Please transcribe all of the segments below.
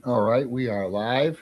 All right, we are live.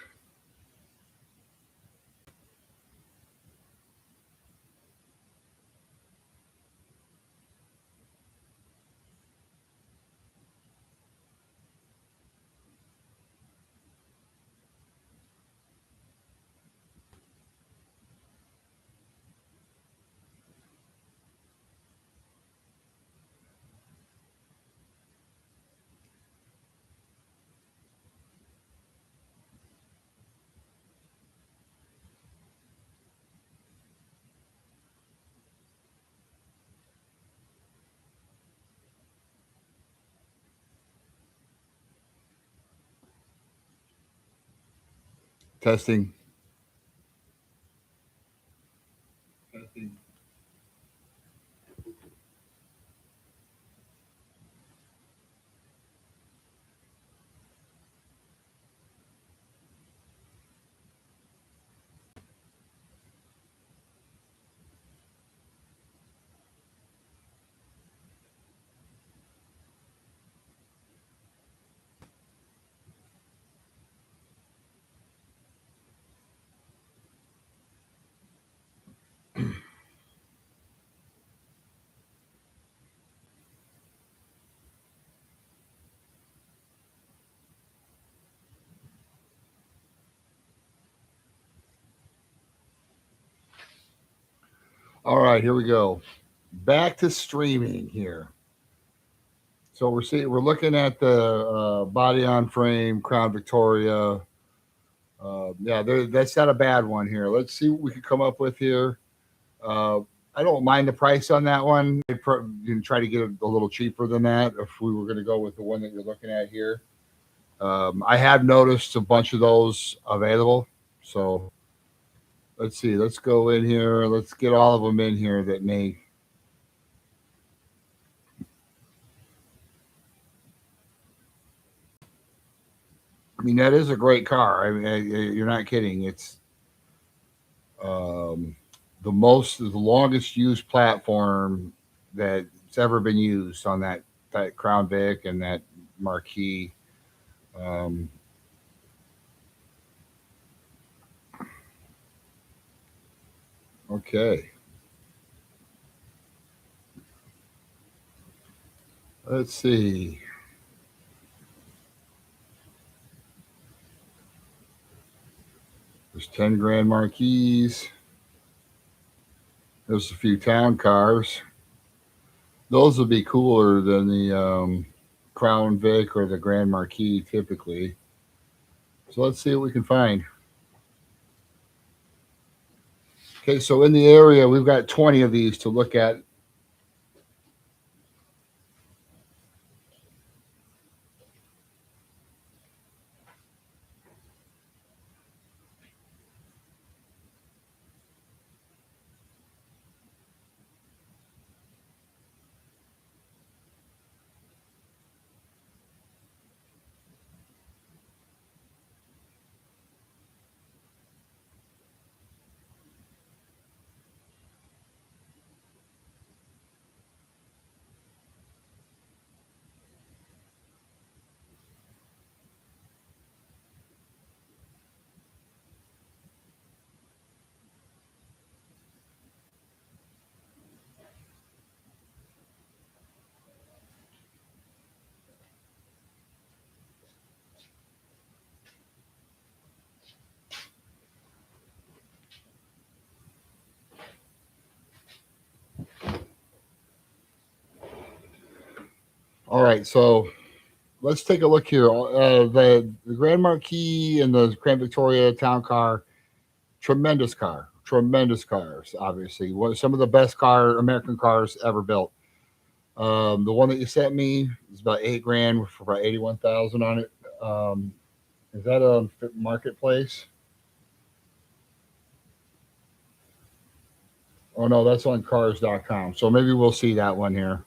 Testing. All right, here we go. Back to streaming here. So we're looking at the body on frame Crown Victoria. Yeah, that's not a bad one here. Let's see what we can come up with here. Uh, I don't mind the price on that one. You can try to get it a little cheaper than that if we were going to go with the one that you're looking at here. I have noticed a bunch of those available. So let's see. Let's go in here. Let's get all of them in here that may. I mean, that is a great car. I mean, you're not kidding. It's um, the longest used platform that's ever been used on that Crown Vic and that Marquis. Um, okay, let's see. There's 10 grand Marquis. There's a few town cars. Those would be cooler than the Crown Vic or the Grand Marquis typically. So let's see what we can find. Okay, so in the area, we've got 20 of these to look at. All right, so let's take a look here. The Grand Marquis and the Grand Victoria Town Car, tremendous cars. Obviously, some of the best American cars ever built. The one that you sent me is about 8 grand for about 81,000 on it. Is that a marketplace? Oh no, that's on cars.com. So maybe we'll see that one here.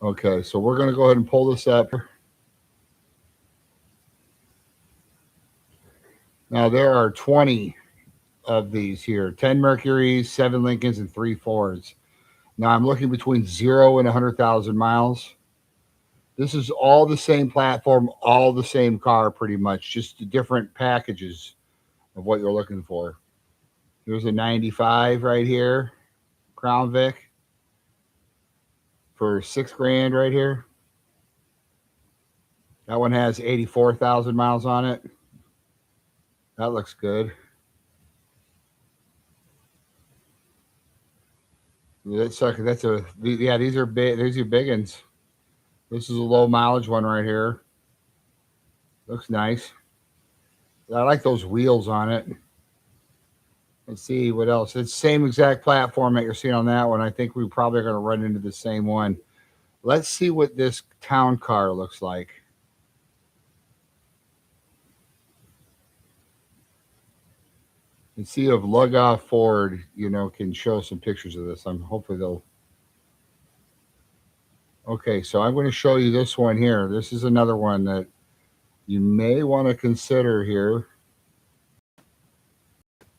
Okay, so we're gonna go ahead and pull this up. Now there are 20 of these here: 10 Mercuries, 7 Lincolns, and 3 Fords. Now I'm looking between 0 and 100,000 miles. This is all the same platform, all the same car, pretty much, just different packages of what you're looking for. Here's a 95 right here, Crown Vic for 6 grand right here. That one has 84,000 miles on it. That looks good. That's a yeah. These are big. These are big ones. This is a low mileage one right here. Looks nice. I like those wheels on it. Let's see what else. It's the same exact platform that you're seeing on that one. I think we probably are going to run into the same one. Let's see what this town car looks like. And see if Lugoff Ford, can show some pictures of this. I'm hopefully they'll. Okay, so I'm going to show you this one here. This is another one that you may want to consider here.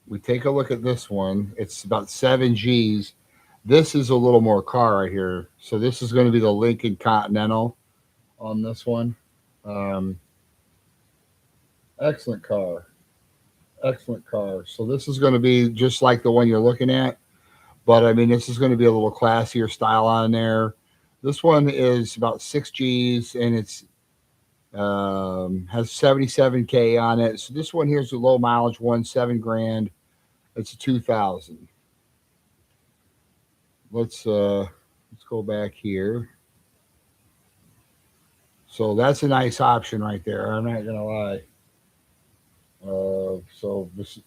We take a look at this one. It's about 7Gs. This is a little more car right here. So this is going to be the Lincoln Continental on this one. Excellent car. Excellent car. So this is going to be just like the one you're looking at. But I mean, this is going to be a little classier style on there. This one is about 6Gs and it's has 77K on it. So this one here's a low mileage one, 7 grand. It's a 2000. Let's go back here. So that's a nice option right there. I'm not gonna lie. So this,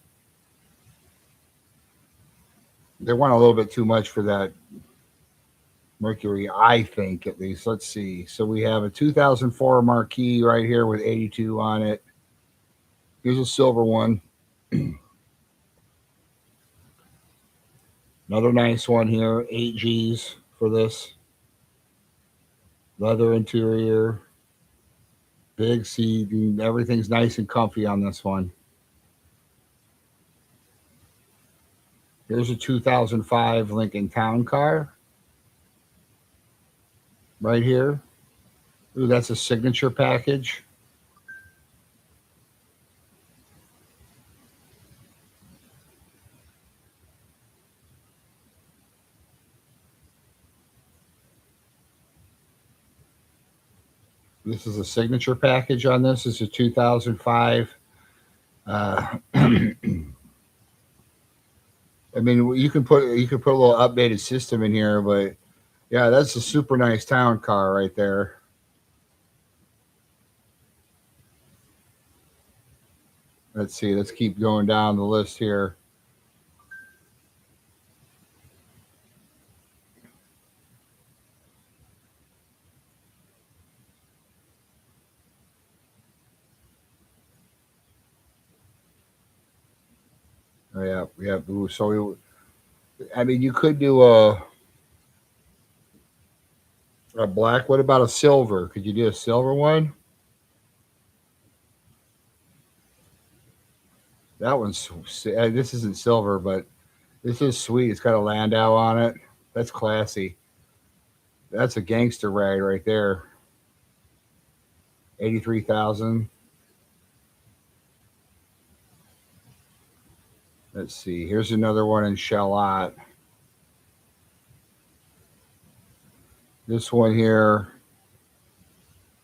they want a little bit too much for that Mercury, I think, at least. Let's see. So we have a 2004 Marquis right here with 82 on it. Here's a silver one. Another nice one here, 8Gs for this. Leather interior, big seat, and everything's nice and comfy on this one. Here's a 2005 Lincoln Town Car right here. Ooh, that's a signature package. This is a signature package on this. This is a 2005. I mean, you can put a little updated system in here, but yeah, that's a super nice town car right there. Let's see. Let's keep going down the list here. Oh, yeah, yeah. Ooh, so, I mean, you could do a black. What about a silver? Could you do a silver one? That one's. This isn't silver, but this is sweet. It's got a Landau on it. That's classy. That's a gangster rag right there. 83,000. Let's see. Here's another one in Charlotte. This one here,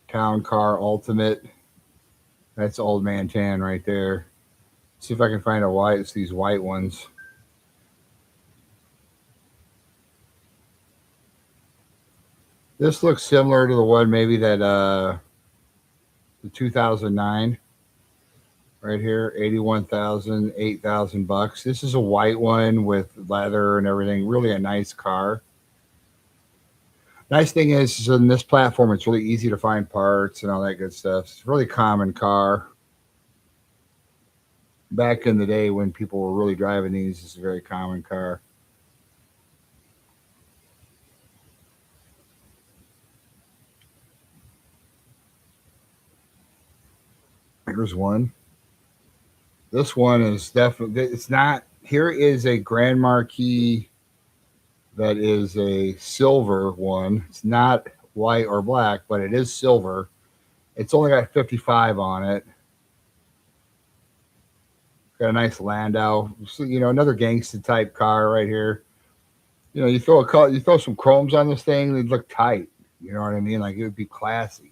Town Car Ultimate. That's Old Man Tan right there. See if I can find a white. It's these white ones. This looks similar to the one maybe that the 2009 right here, 81,000, 8,000 bucks. This is a white one with leather and everything. Really a nice car. Nice thing is on this platform, it's really easy to find parts and all that good stuff. It's a really common car. Back in the day when people were really driving these, it's a very common car. Here's one. This one is definitely, it's not, here is a Grand Marquis that is a silver one. It's not white or black, but it is silver. It's only got 55 on it. Got a nice Landau. So, another gangster type car right here. You throw some chromes on this thing, they'd look tight. You know what I mean? Like it would be classy.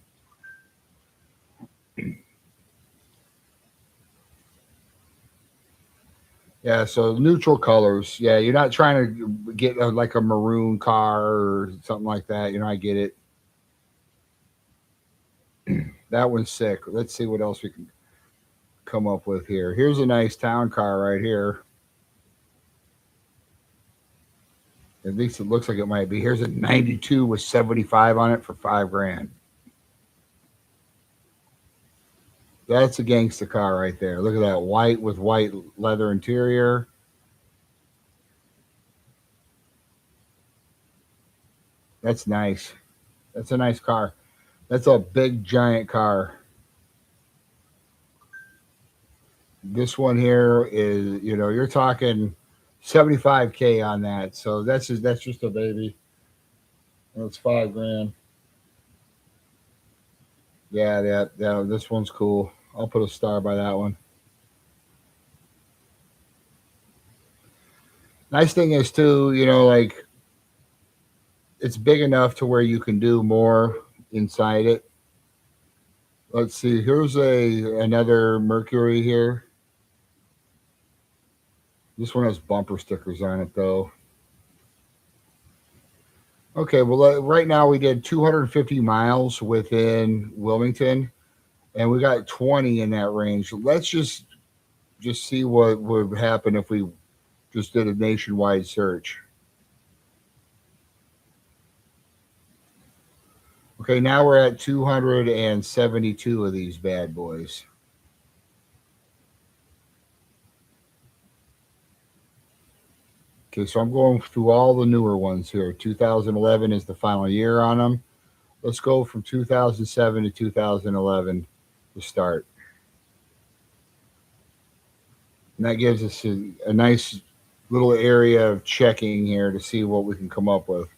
Yeah, so neutral colors. Yeah, you're not trying to get like a maroon car or something like that. I get it. That one's sick. Let's see what else we can come up with here. Here's a nice town car right here. At least it looks like it might be. Here's a 92 with 75 on it for 5 grand. That's a gangster car right there. Look at that white with white leather interior. That's nice. That's a nice car. That's a big giant car. This one here is, you're talking 75K on that. So that's just a baby. That's 5 grand. Yeah, this one's cool. I'll put a star by that one. Nice thing is too, like it's big enough to where you can do more inside it. Let's see. Here's a another Mercury here. This one has bumper stickers on it though. Okay, well, right now we did 250 miles within Wilmington, and we got 20 in that range. Let's just see what would happen if we just did a nationwide search. Okay, now we're at 272 of these bad boys. Okay, so I'm going through all the newer ones here. 2011 is the final year on them. Let's go from 2007 to 2011 to start. And that gives us a nice little area of checking here to see what we can come up with.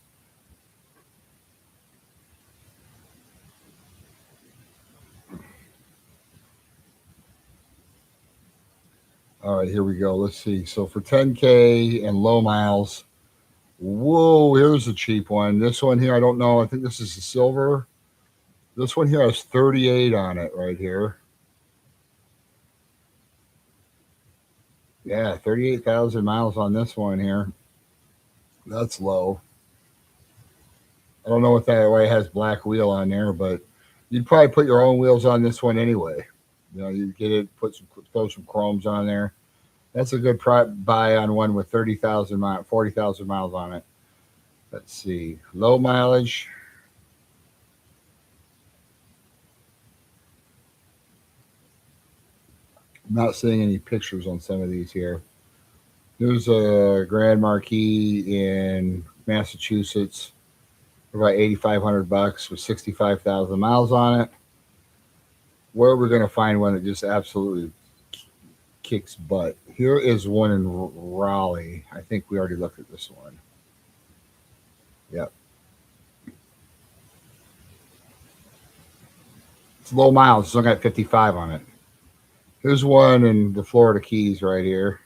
All right, here we go. Let's see. So for 10K and low miles, whoa, here's a cheap one. This one here, I don't know. I think this is a silver. This one here has 38 on it right here. Yeah, 38,000 miles on this one here. That's low. I don't know what that way has black wheel on there, but you'd probably put your own wheels on this one anyway. You get it, throw some chromes on there. That's a good buy on one with 30,000 miles, 40,000 miles on it. Let's see, low mileage. I'm not seeing any pictures on some of these here. There's a Grand Marquis in Massachusetts for about 8,500 bucks with 65,000 miles on it. Where are we going to find one that just absolutely kicks butt? Here is one in Raleigh. I think we already looked at this one. Yep. It's low miles. It's only got 55 on it. Here's one in the Florida Keys right here.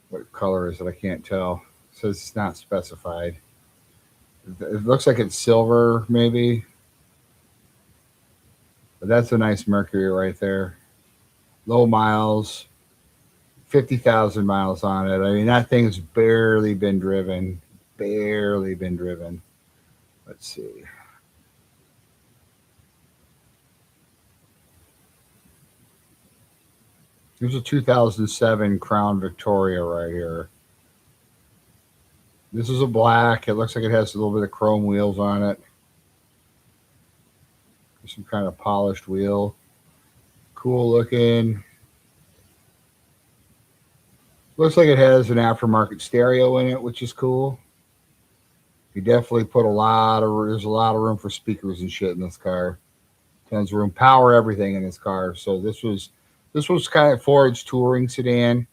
What color is it? I can't tell. It says it's not specified. It looks like it's silver, maybe. But that's a nice Mercury right there. Low miles, 50,000 miles on it. I mean, that thing's barely been driven. Barely been driven. Let's see. Here's a 2007 Crown Victoria right here. This is a black. It looks like it has a little bit of chrome wheels on it. Some kind of polished wheel. Cool looking. Looks like it has an aftermarket stereo in it, which is cool. You definitely put there's a lot of room for speakers and shit in this car. Tons of room, power, everything in this car. So this was kind of Ford's touring sedan.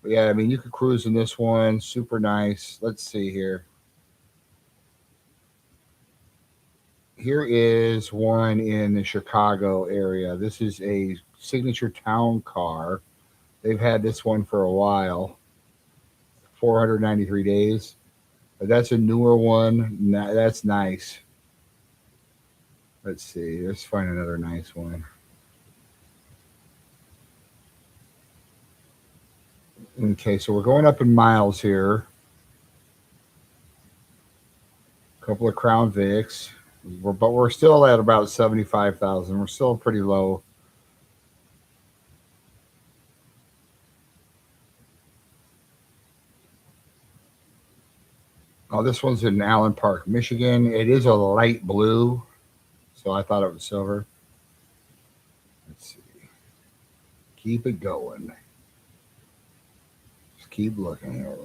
But yeah, I mean you could cruise in this one. Super nice. Let's see here. Here is one in the Chicago area. This is a signature town car. They've had this one for a while, 493 days. But that's a newer one. That's nice. Let's see. Let's find another nice one. Okay, so we're going up in miles here. A couple of Crown Vics, but we're still at about 75,000. We're still pretty low. Oh, this one's in Allen Park, Michigan. It is a light blue, so I thought it was silver. Let's see. Keep it going. Just keep looking here.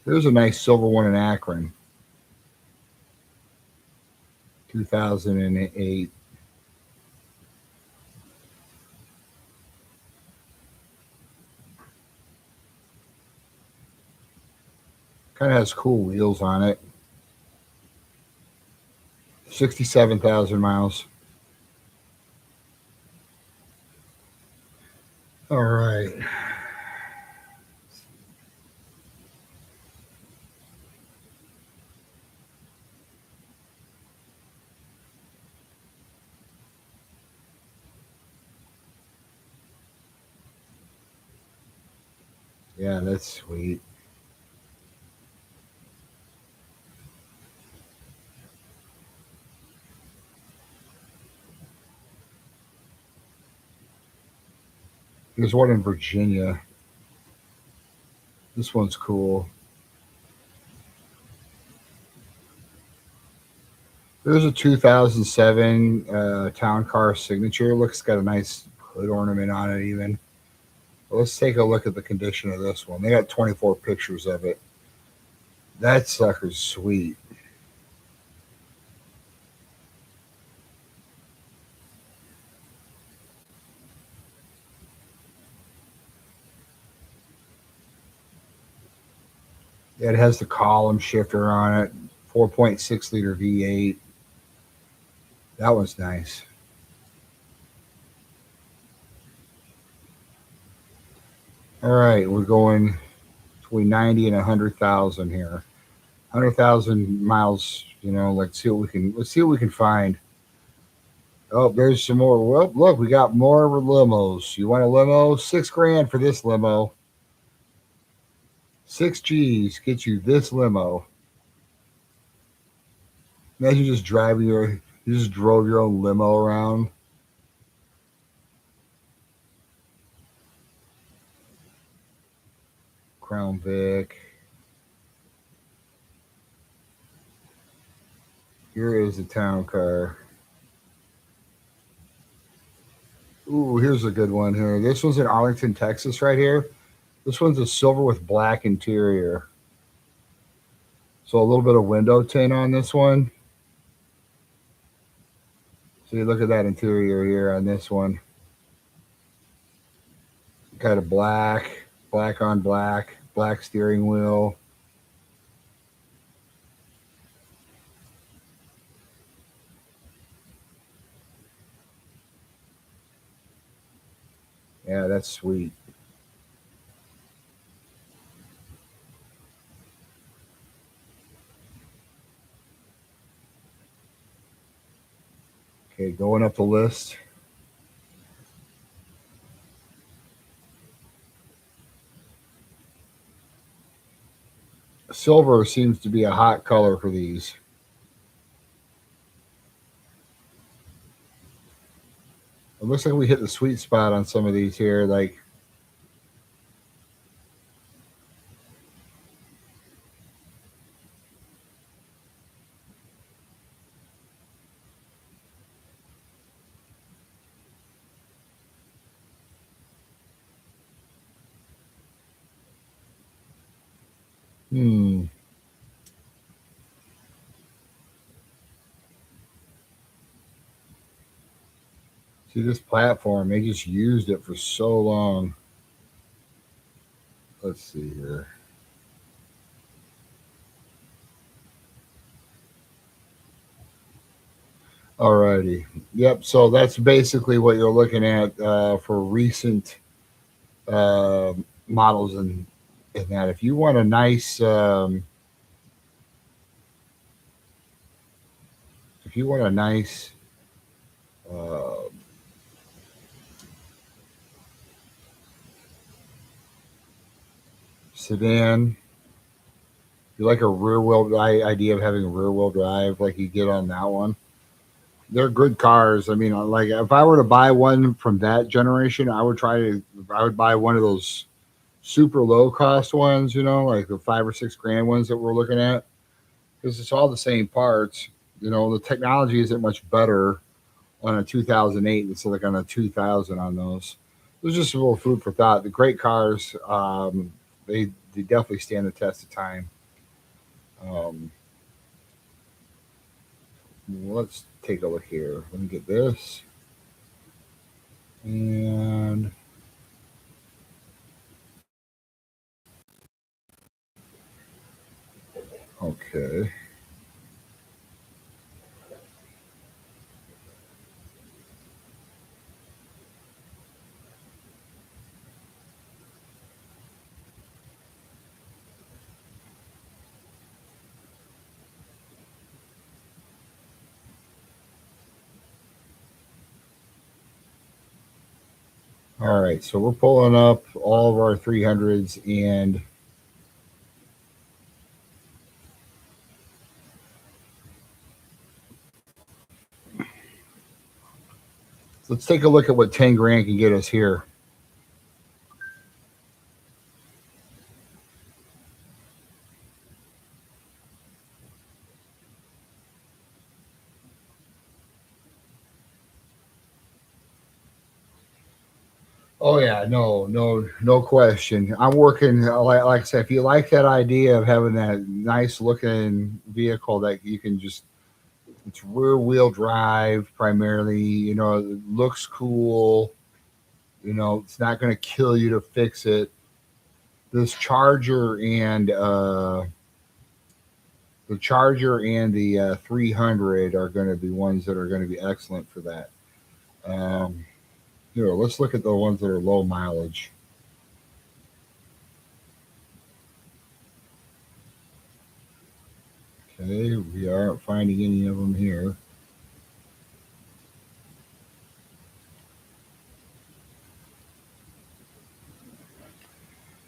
There's a nice silver one in Akron, 2008. Kind of has cool wheels on it. 67,000 miles. All right. Yeah, that's sweet. There's one in Virginia. This one's cool. There's a 2007 Town Car Signature. Looks got a nice hood ornament on it, even. Well, let's take a look at the condition of this one. They got 24 pictures of it. That sucker's sweet. Yeah, it has the column shifter on it, 4.6 liter V8. That one's nice. All right, we're going between 90 and 100,000 here. 100,000 miles. Let's see what we can find. Oh, there's some more. Well, look, we got more limos. You want a limo? 6 grand for this limo. 6 G's get you this limo. Imagine just driving you just drove your own limo around. Crown Vic. Here is the town car. Ooh, here's a good one here. This one's in Arlington, Texas, right here. This one's a silver with black interior. So a little bit of window tint on this one. So you look at that interior here on this one. Kind of black, black on black, black steering wheel. Yeah, that's sweet. Okay, going up the list. Silver seems to be a hot color for these. It looks like we hit the sweet spot on some of these here. Like, hmm. See this platform, they just used it for so long. Let's see here. All righty. Yep. So that's basically what you're looking at for recent uh, models and that. If you want a nice, if you want a nice uh, sedan, you like a rear wheel idea of having a rear wheel drive like you get on that one. They're good cars. I mean, like if I were to buy one from that generation, I would buy one of those super low cost ones, you know, like the 5 or 6 grand ones that we're looking at, because it's all the same parts. You know, the technology isn't much better on a 2008 than like on a 2000 on those. There's just a little food for thought. The great cars, they definitely stand the test of time. Um, let's take a look here. Let me get this. And okay. All right. So we're pulling up all of our 300s and let's take a look at what 10 grand can get us here. Oh yeah, no question. I'm working like I said. If you like that idea of having that nice looking vehicle that you can just, it's rear wheel drive primarily. You know, it looks cool. You know, it's not going to kill you to fix it. This Charger and the Charger and the 300 are going to be ones that are going to be excellent for that. Um, Here, let's look at the ones that are low mileage. Okay, we aren't finding any of them here.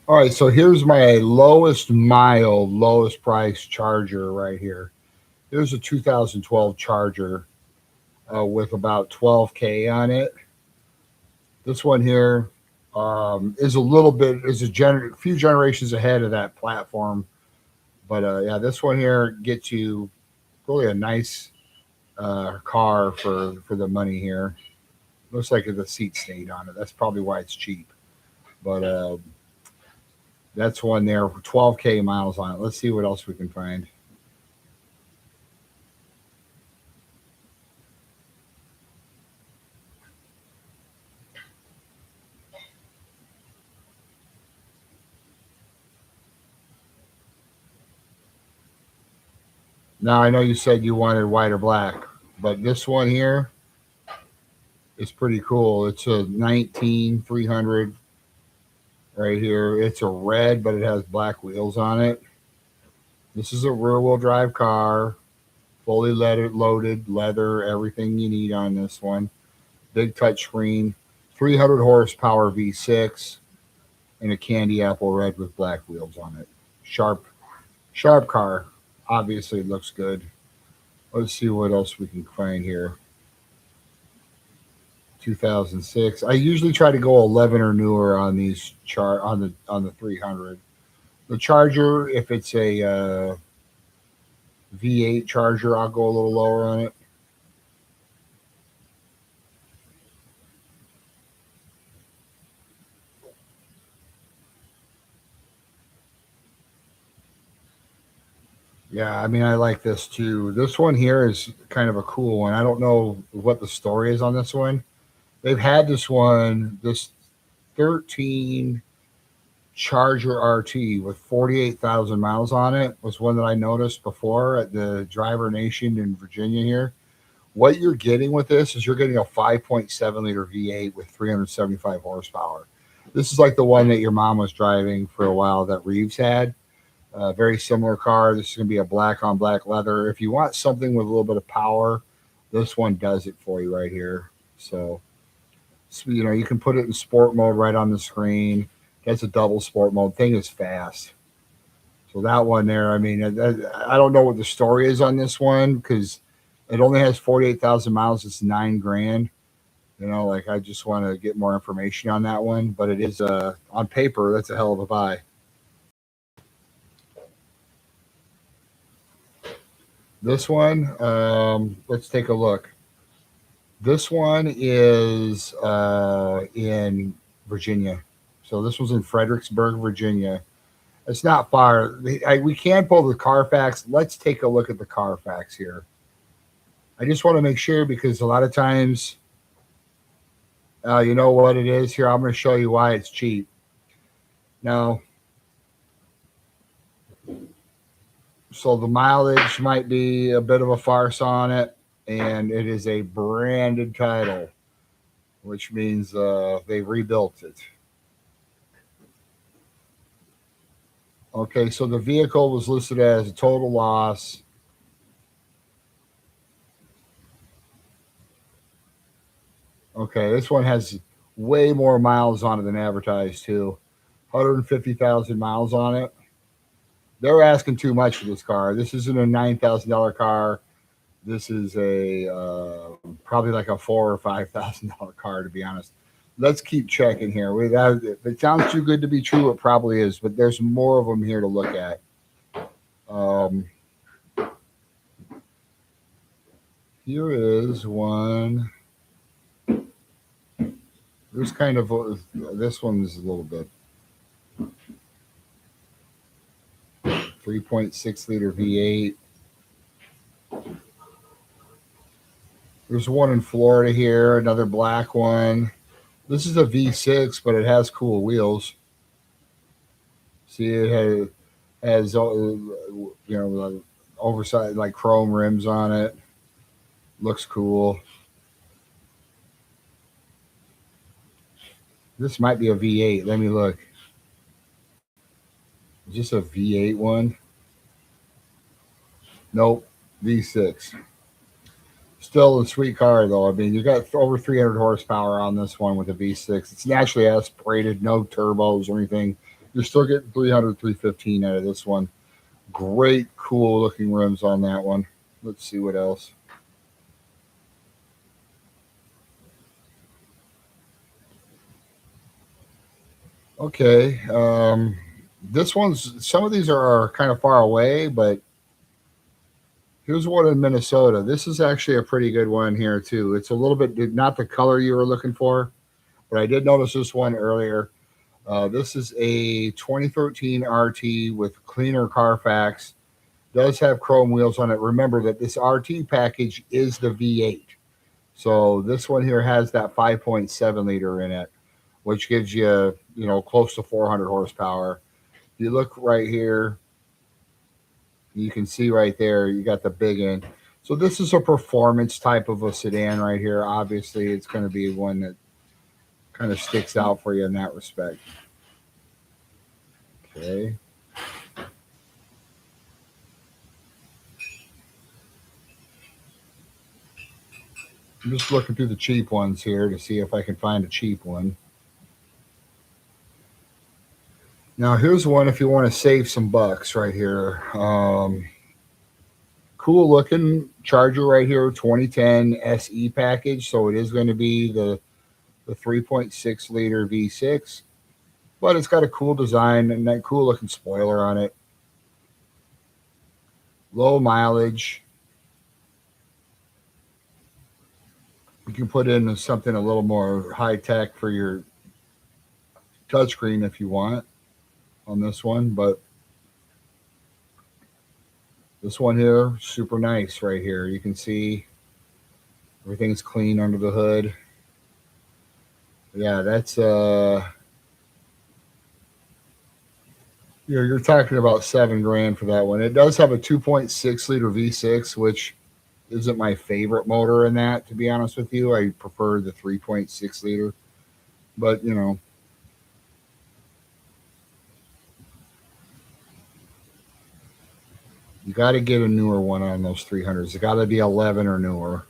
All right, so here's my lowest mile, lowest price Charger right here. Here's a 2012 Charger with about 12K on it. This one here is a little bit is few generations ahead of that platform, but yeah, this one here gets you really a nice car for the money here. Looks like the seat stayed on it. That's probably why it's cheap. But that's one there for 12K miles on it. Let's see what else we can find. Now I know you said you wanted white or black, but this one here is pretty cool. It's a 19300 right here. It's a red, but it has black wheels on it. This is a rear wheel drive car, fully loaded, leather, everything you need on this one. Big touchscreen, 300 horsepower V6, and a candy apple red with black wheels on it. Sharp, sharp car. Obviously, it looks good. Let's see what else we can find here. 2006. I usually try to go 11 or newer on these on the 300. The Charger, if it's a V8 Charger, I'll go a little lower on it. Yeah, I mean, I like this too. This one here is kind of a cool one. I don't know what the story is on this one. They've had this one, this 13 Charger RT with 48,000 miles on it was one that I noticed before at the Driver Nation in Virginia here. what you're getting with this is you're getting a 5.7 liter V8 with 375 horsepower. This is like the one that your mom was driving for a while that Reeves had. Very similar car. This is going to be a black on black leather. If you want something with a little bit of power, this one does it for you right here. So you can put it in sport mode right on the screen. That's a double sport mode. Thing is fast. So that one there, I mean, I don't know what the story is on this one because it only has 48,000 miles. It's 9 grand. Like I just want to get more information on that one, but it is on paper, that's a hell of a buy. This one, let's take a look. This one is in Virginia. So this was in Fredericksburg, Virginia. It's not far. We can pull the Carfax. Let's take a look at the Carfax here. I just want to make sure because a lot of times, you know what it is here. I'm going to show you why it's cheap. Now, so the mileage might be a bit of a farce on it, and it is a branded title, which means they rebuilt it. Okay, so the vehicle was listed as a total loss. Okay, this one has way more miles on it than advertised too. 150,000 miles on it. They're asking too much for this car. This isn't a $9,000 car. This is a probably like a $4,000 or $5,000 car, to be honest. Let's keep checking here. If it sounds too good to be true, it probably is. But there's more of them here to look at. Here is one. There's kind of this one's a little bit 3.6 liter V8. There's one in Florida here, another black one. This is a V6, but it has cool wheels. See, it has oversized like chrome rims on it. Looks cool. This might be a V8. Let me look. Is this a V8 one? Nope, V6. Still a sweet car though. I mean, you got over 300 horsepower on this one with a V6. It's naturally aspirated, no turbos or anything. You're still getting 300, 315 out of this one. Great, cool looking rims on that one. Let's see what else. Okay, this one's, some of these are kind of far away, but here's one in Minnesota. This is actually a pretty good one here too. It's a little bit not the color you were looking for, but I did notice this one earlier. This is a 2013 RT with cleaner Carfax. Does have chrome wheels on it. Remember that this RT package is the V8. So this one here has that 5.7 liter in it, which gives you, close to 400 horsepower. If you look right here, you can see right there, you got the big end. So this is a performance type of a sedan right here. Obviously, it's going to be one that kind of sticks out for you in that respect. Okay. I'm just looking through the cheap ones here to see if I can find a cheap one. Now, here's one if you want to save some bucks right here. Cool looking Charger right here, 2010 SE package. So it is going to be the 3.6 liter V6, but it's got a cool design and that cool looking spoiler on it. Low mileage. You can put in something a little more high tech for your touchscreen if you want on this one, but this one here, super nice right here. You can see everything's clean under the hood. Yeah, that's you're talking about $7 grand for that one. It does have a 2.6 liter V6, which isn't my favorite motor in that, to be honest with you. I prefer the 3.6 liter, but you got to get a newer one on those 300s. It got to be 11 or newer.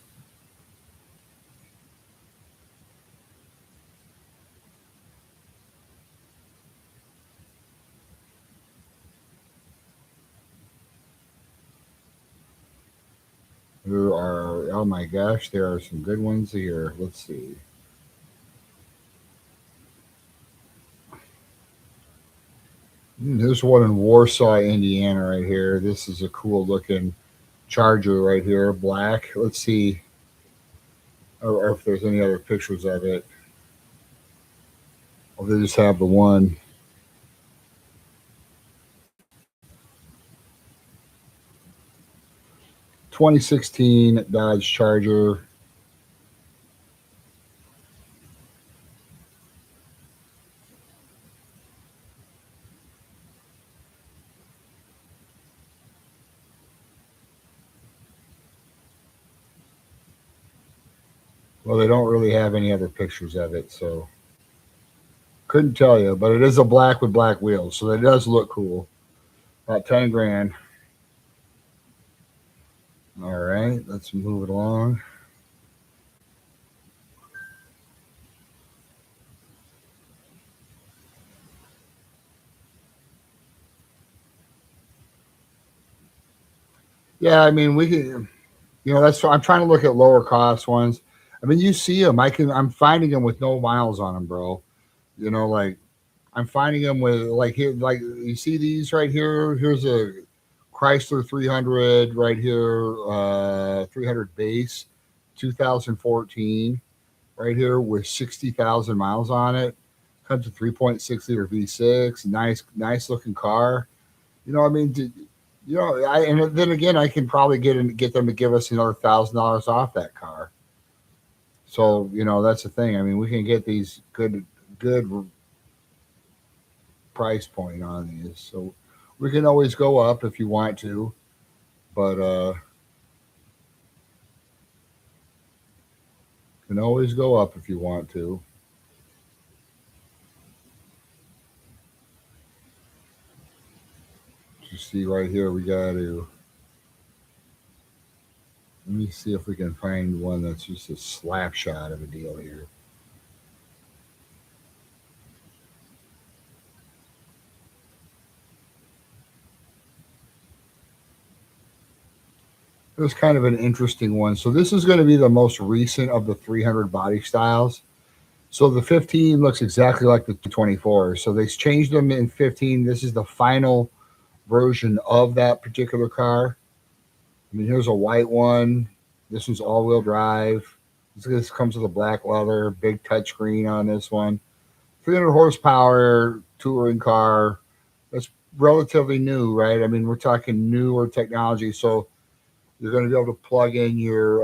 There are, oh my gosh, there are some good ones here. Let's see. There's one in Warsaw, Indiana, right here. This is a cool looking Charger right here, black. Let's see, or if there's any other pictures of it. Oh, they just have the one. 2016 Dodge Charger. Well, they don't really have any other pictures of it, so couldn't tell you. But it is a black with black wheels, so it does look cool. About 10 grand. All right, let's move it along. Yeah, I mean, we can, that's I'm trying to look at lower cost ones. I mean, you see them. I'm finding them with no miles on them, bro. Like I'm finding them with like here, like you see these right here. Here's a Chrysler 300 right here, 300 base, 2014, right here with 60,000 miles on it. Comes with 3.6 liter V6, nice looking car. I mean, and then again, I can probably get them to give us another $1,000 off that car. So that's the thing. I mean, we can get these good price point on these. So we can always go up if you want to, but can always go up if you want to. You see right here, we got to. Let me see if we can find one that's just a slap shot of a deal here. It was kind of an interesting one. So this is going to be the most recent of the 300 body styles. So the 15 looks exactly like the 24. So they changed them in 15. This is the final version of that particular car. I mean, here's a white one. This one's all-wheel drive. This comes with a black leather, big touchscreen on this one. 300 horsepower touring car. That's relatively new, right? I mean, we're talking newer technology. So you're going to be able to plug in your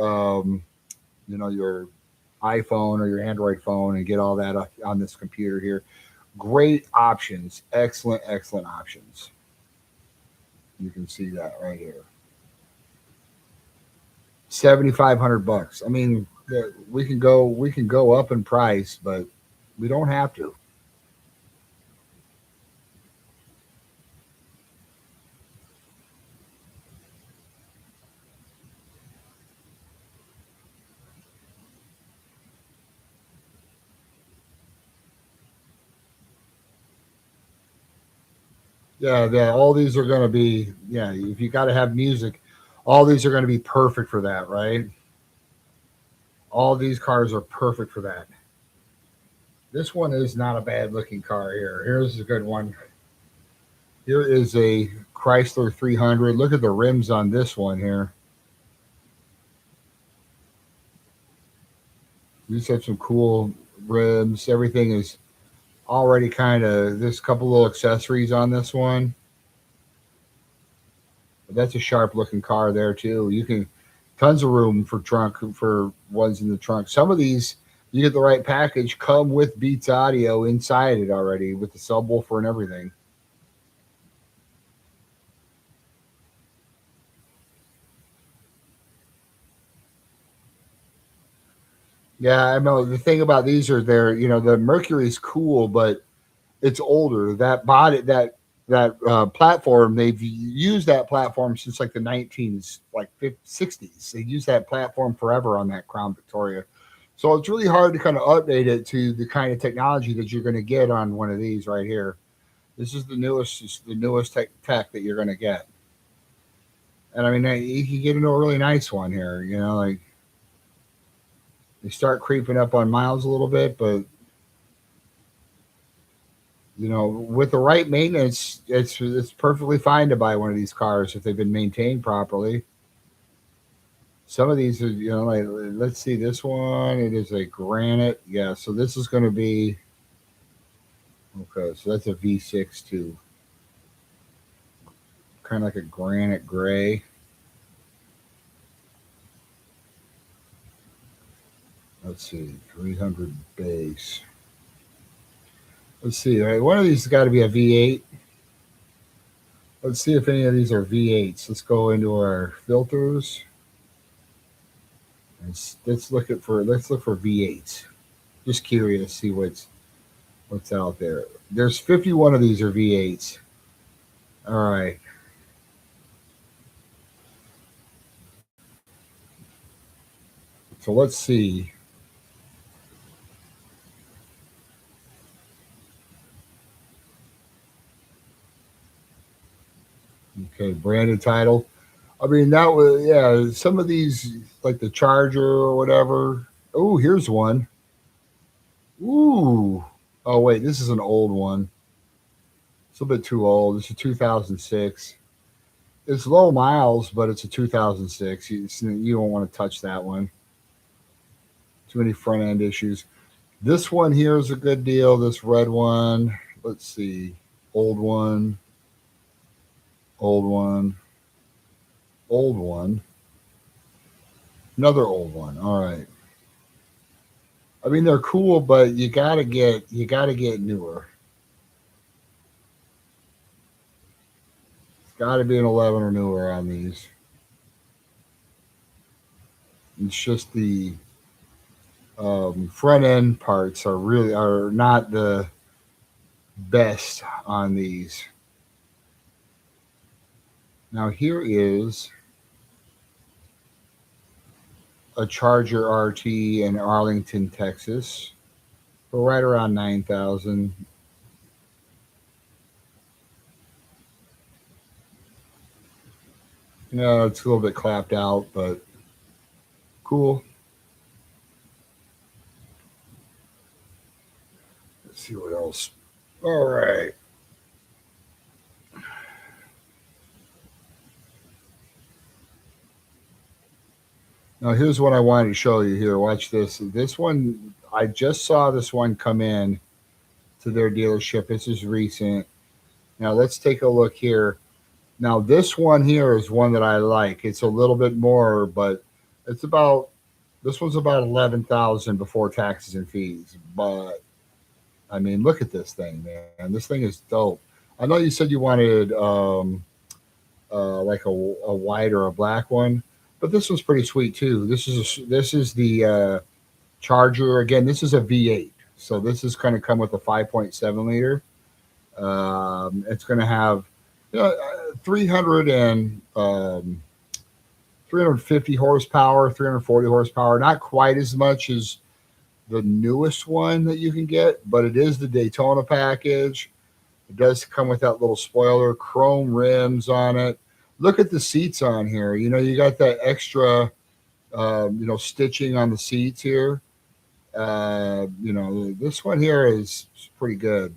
iPhone or your Android phone and get all that on this computer here. Great options, excellent options. You can see that right here. 7,500 bucks. I mean, we can go up in price, but we don't have to. Yeah. All these are going to be, yeah. If you got to have music, all these are going to be perfect for that, right? All these cars are perfect for that. This one is not a bad looking car here. Here's a good one. Here is a Chrysler 300. Look at the rims on this one here. These have some cool rims. Everything is already kind of, there's a couple little accessories on this one. But that's a sharp looking car there too. You can tons of room for trunk for ones in the trunk. Some of these you get the right package come with Beats audio inside it already with the subwoofer and everything. Yeah, I know the thing about these are they're the Mercury's cool, but it's older. That body that platform they've used that platform since like the 19s, like 50, 60s. They used that platform forever on that Crown Victoria. So it's really hard to kind of update it to the kind of technology that you're going to get on one of these right here. This is the newest tech that you're going to get. And I mean, you can get into a really nice one here. Like they start creeping up on miles a little bit, but with the right maintenance, it's perfectly fine to buy one of these cars if they've been maintained properly. Some of these are, like let's see this one. It is a granite. Yeah, so this is going to be okay. So that's a V6 too, kind of like a granite gray. Let's see, 300 base. Let's see. All right, one of these has got to be a V8. Let's see if any of these are V8s. Let's go into our filters. Let's look for V8s. Just curious, see what's out there. There's 51 of these are V8s. All right. So let's see. Okay, branded title. I mean, that was, yeah, some of these, like the Charger or whatever. Oh, here's one. Ooh. Oh, wait, this is an old one. It's a bit too old. It's a 2006. It's low miles, but it's a 2006. You don't want to touch that one. Too many front end issues. This one here is a good deal. This red one. Let's see. Old one. Old one. Old one. Another old one. All right. I mean, they're cool, but you gotta get newer. It's got to be an 11 or newer on these. It's just the front end parts are not the best on these. Now here is a Charger RT in Arlington, Texas, for right around 9,000. It's a little bit clapped out, but cool. Let's see what else. All right. Now here's what I wanted to show you here. Watch this. This one, I just saw this one come in to their dealership. This is recent. Now let's take a look here. Now this one here is one that I like. It's a little bit more, but it's about this one's about 11,000 before taxes and fees. But I mean, look at this thing, man. This thing is dope. I know you said you wanted like a white or a black one, but this one's pretty sweet too. This is the Charger again. This is a V8, so this is going to come with a 5.7 liter. It's going to have 300 and 350 horsepower, 340 horsepower. Not quite as much as the newest one that you can get, but it is the Daytona package. It does come with that little spoiler, chrome rims on it. Look at the seats on here. You got that extra, stitching on the seats here. This one here is pretty good.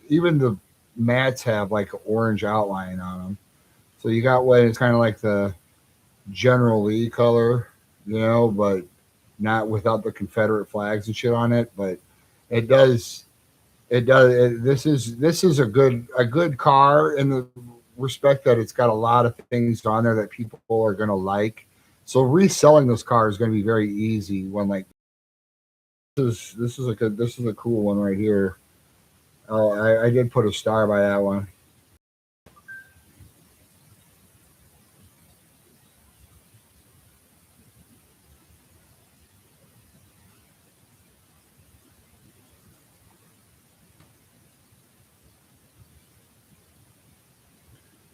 Even the mats have like an orange outline on them. So you got what it's kind of like the General Lee color, but not without the Confederate flags and shit on it. But it does, this is a good car in the respect that it's got a lot of things on there that people are gonna like. So reselling those cars is gonna be very easy when like this is a cool one right here. Oh, I did put a star by that one.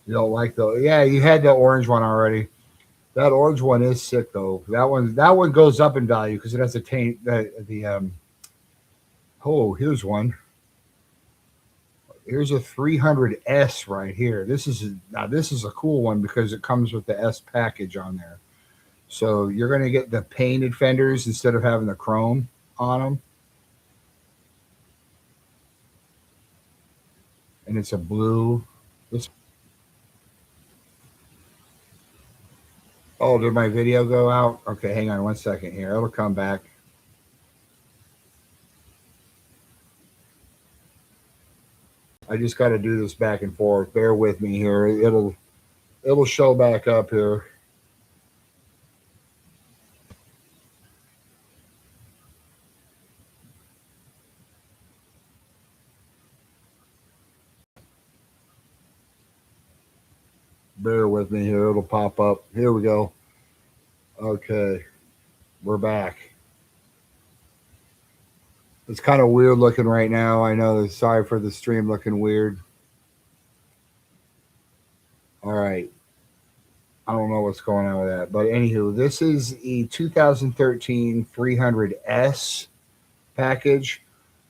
You don't like the yeah, you had the orange one already. That orange one is sick though. That one goes up in value because it has a taint the oh, here's one. Here's a 300S right here. This is a cool one because it comes with the S package on there. So you're going to get the painted fenders instead of having the chrome on them, and it's a blue. This Oh, did my video go out? Okay, hang on one second here. It'll come back. I just got to do this back and forth. Bear with me here. It'll show back up here. Bear with me here. It'll pop up. Here we go. Okay, we're back. It's kind of weird looking right now. I know. Sorry for the stream looking weird. All right. I don't know what's going on with that. But anywho, this is a 2013 300S package.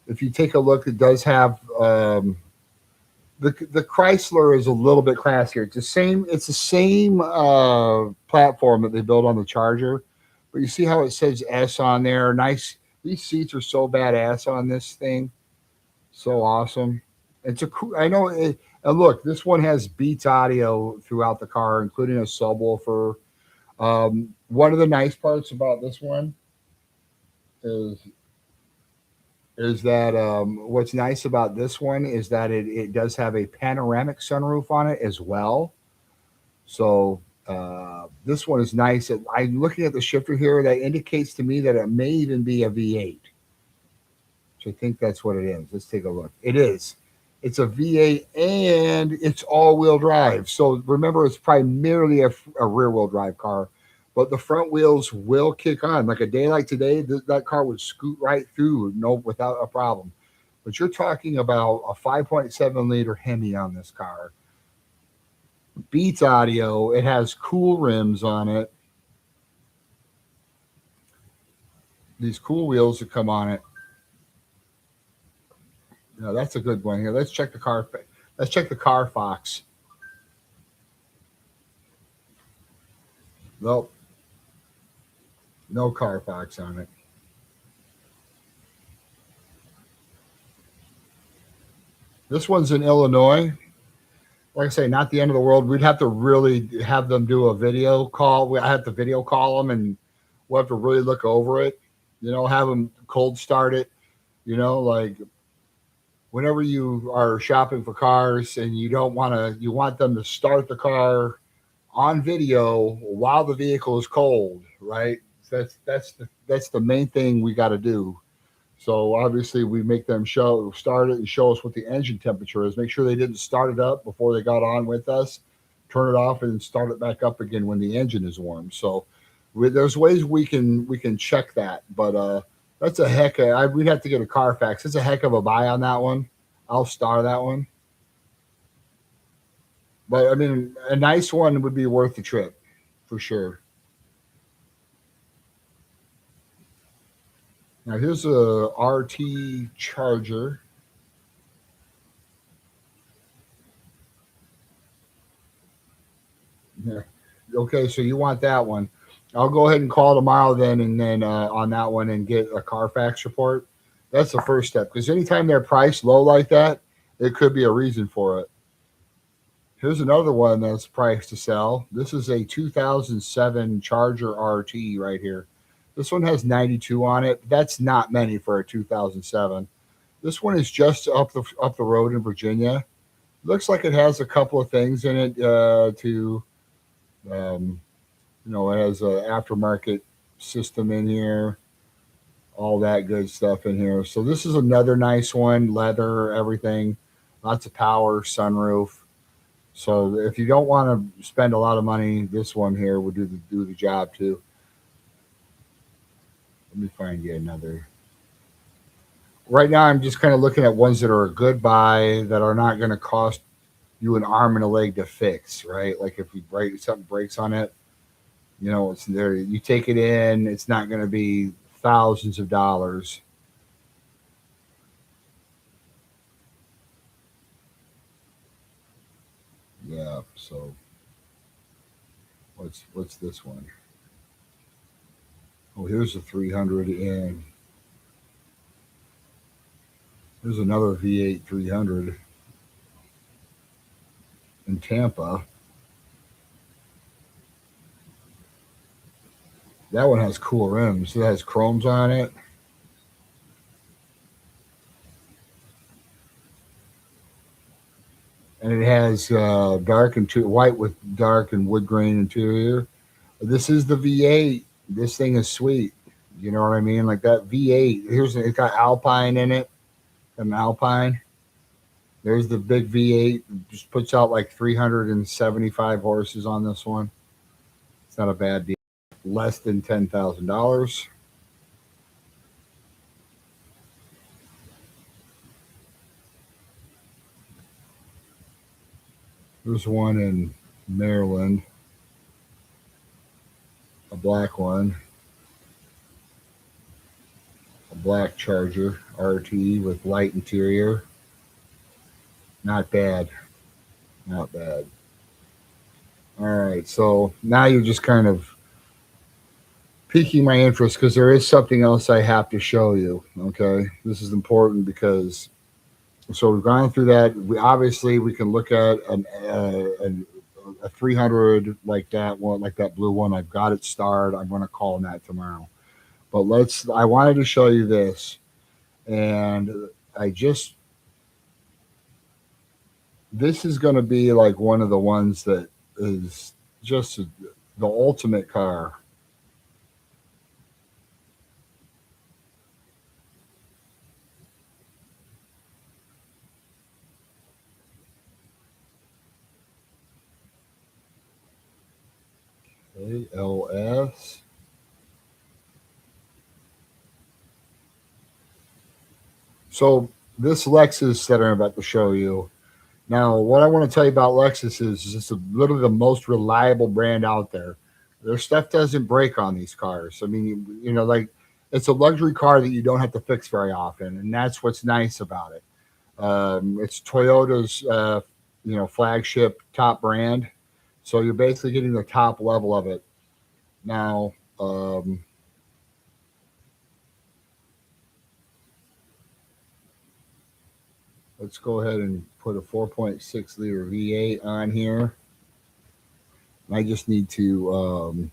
If you take a look, it does have the Chrysler is a little bit classier. It's the same platform that they built on the Charger, but you see how it says S on there. Nice. These seats are so badass on this thing. So awesome. It's a cool. I know. And look, this one has Beats audio throughout the car, including a subwoofer. One of the nice parts about this one is is that what's nice about this one is that it does have a panoramic sunroof on it as well. So this one is nice. I'm looking at the shifter here. That indicates to me that it may even be a V8. So I think that's what it is. Let's take a look. It is. It's a V8 and it's all-wheel drive. So remember, it's primarily a rear-wheel drive car, but the front wheels will kick on. Like a day like today, that car would scoot right through, no, without a problem. But you're talking about a 5.7 liter Hemi on this car. Beats audio. It has cool rims on it. These cool wheels that come on it. No, that's a good one here. Let's check the car. Let's check the Carfax. Nope, no Carfax on it. This one's in Illinois. Like I say, not the end of the world. We'd have to really have them do a video call. I have to video call them, and we'll have to really look over it. Have them cold start it. Like whenever you are shopping for cars and you want them to start the car on video while the vehicle is cold, right? That's the main thing we got to do. So obviously we make them start it and show us what the engine temperature is. Make sure they didn't start it up before they got on with us. Turn it off and then start it back up again when the engine is warm. So there's ways we can check that, but that's a heck of. We'd have to get a Carfax. It's a heck of a buy on that one. I'll star that one. But I mean, a nice one would be worth the trip for sure. Now here's a RT Charger. Yeah. Okay, so you want that one. I'll go ahead and call tomorrow then, and then on that one and get a Carfax report. That's the first step because anytime they're priced low like that, it could be a reason for it. Here's another one that's priced to sell. This is a 2007 Charger RT right here. This one has 92 on it. That's not many for a 2007. This one is just up the road in Virginia. Looks like it has a couple of things in it to um, it has an aftermarket system in here, all that good stuff in here. So this is another nice one, leather, everything, lots of power, sunroof. So if you don't want to spend a lot of money, this one here will do the job too. Let me find you another. Right now, I'm just kind of looking at ones that are a good buy that are not going to cost. you an arm and a leg to fix, right? Like if you break something breaks on it, you know, it's there. You take it in, it's not going to be thousands of dollars. Yeah. So what's this one? Oh, here's a 300 in. There's another V8 300 in Tampa. That one has cool rims. It has chromes on it. And it has dark and white with dark and wood grain interior. This is the V8. This thing is sweet. You know what I mean? Like that V8. It's got Alpine in it. An Alpine. There's the big V8. Just puts out like 375 horses on this one. It's not a bad deal. Less than $10,000. There's one in Maryland, a black one, a black Charger RT with light interior. Not bad. Not bad. All right. So now you're just kind of piquing my interest because there is something else I have to show you. Okay. This is important because so we've gone through that. We can look at a 300 like that one, like that blue one. I've got it starred. I'm going to call on that tomorrow. But I wanted to show you this. And I just, this is going to be like one of the ones that is just the ultimate car. ALS. So this Lexus that I'm about to show you. Now, what I want to tell you about Lexus is it's literally the most reliable brand out there. Their stuff doesn't break on these cars. I mean, you know, like it's a luxury car that you don't have to fix very often, and that's what's nice about it. It's Toyota's, flagship top brand, so you're basically getting the top level of it. Now, let's go ahead and put a 4.6 liter V8 on here. I just need to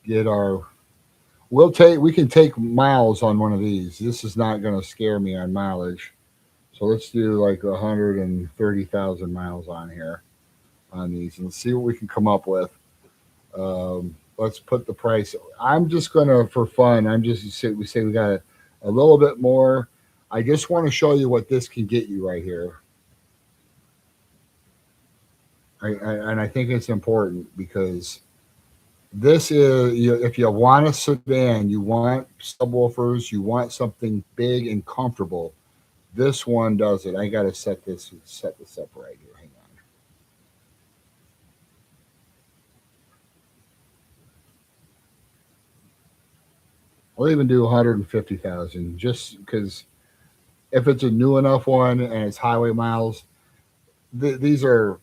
get our. We can take miles on one of these. This is not going to scare me on mileage. So let's do like 130,000 miles on here on these and see what we can come up with. Let's put the price. I'm just gonna for fun. We say we got a little bit more. I just want to show you what this can get you right here. And I think it's important because this is if you want a sedan, you want subwoofers, you want something big and comfortable. This one does it. I got to set this up right here. Hang on. I'll even do 150,000 just because if it's a new enough one and it's highway miles, these are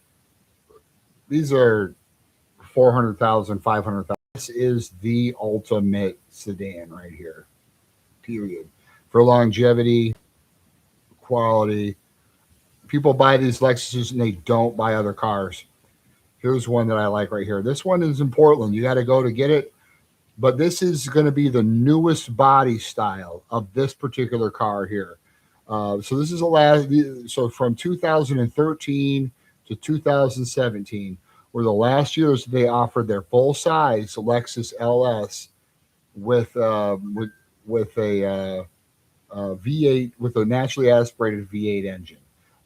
400,000, 500,000. This is the ultimate sedan right here. Period. For longevity, quality. People buy these Lexuses and they don't buy other cars. Here's one that I like right here. This one is in Portland. You got to go to get it. But this is going to be the newest body style of this particular car here. So this is a last. So from 2013 to 2017 were the last years they offered their full size Lexus LS with a V8 with a naturally aspirated V8 engine.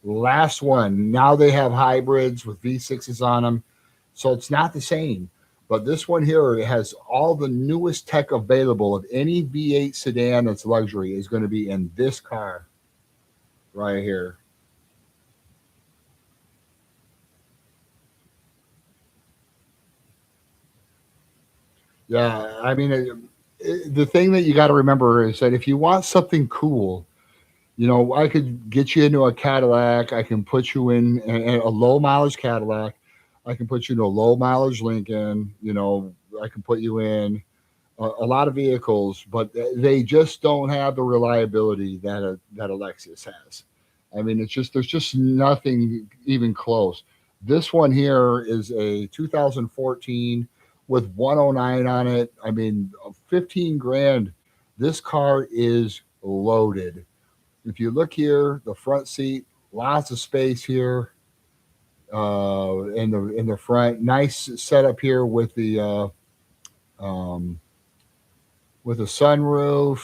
Last one. Now they have hybrids with V6s on them, so it's not the same. But this one here it has all the newest tech available of any V8 sedan that's luxury is going to be in this car right here. Yeah, I mean, the thing that you got to remember is that if you want something cool, I could get you into a Cadillac. I can put you in a low mileage Cadillac. I can put you in a low mileage Lincoln. I can put you in a lot of vehicles, but they just don't have the reliability that a Lexus has. I mean, it's just there's just nothing even close. This one here is a 2014 with 109 on it. I mean, 15 grand. This car is loaded. If you look here, the front seat, lots of space here in the front. Nice setup here um, with a sunroof.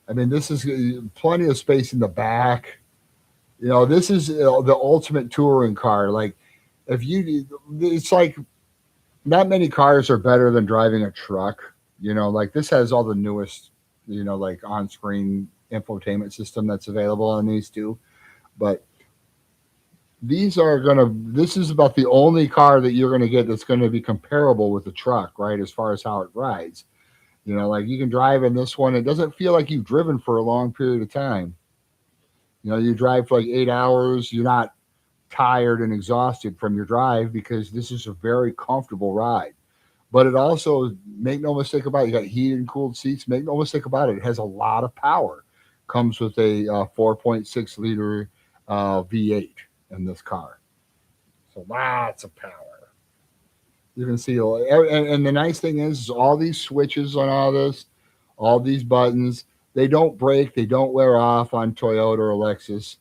I mean, this is plenty of space in the back. This is the ultimate touring car. Like, it's like not many cars are better than driving a truck. Like this has all the newest, like on-screen infotainment system that's available on these two. But this is about the only car that you're gonna get that's gonna be comparable with the truck, right? As far as how it rides. Like you can drive in this one. It doesn't feel like you've driven for a long period of time. You drive for like 8 hours. You're not tired and exhausted from your drive because this is a very comfortable ride. But it also, make no mistake about it, you got heated and cooled seats. Make no mistake about it, it has a lot of power. Comes with a 4.6 liter V8 in this car. So lots of power. You can see, and the nice thing is all these switches on all this, all these buttons, they don't break, they don't wear off on Toyota or Lexus.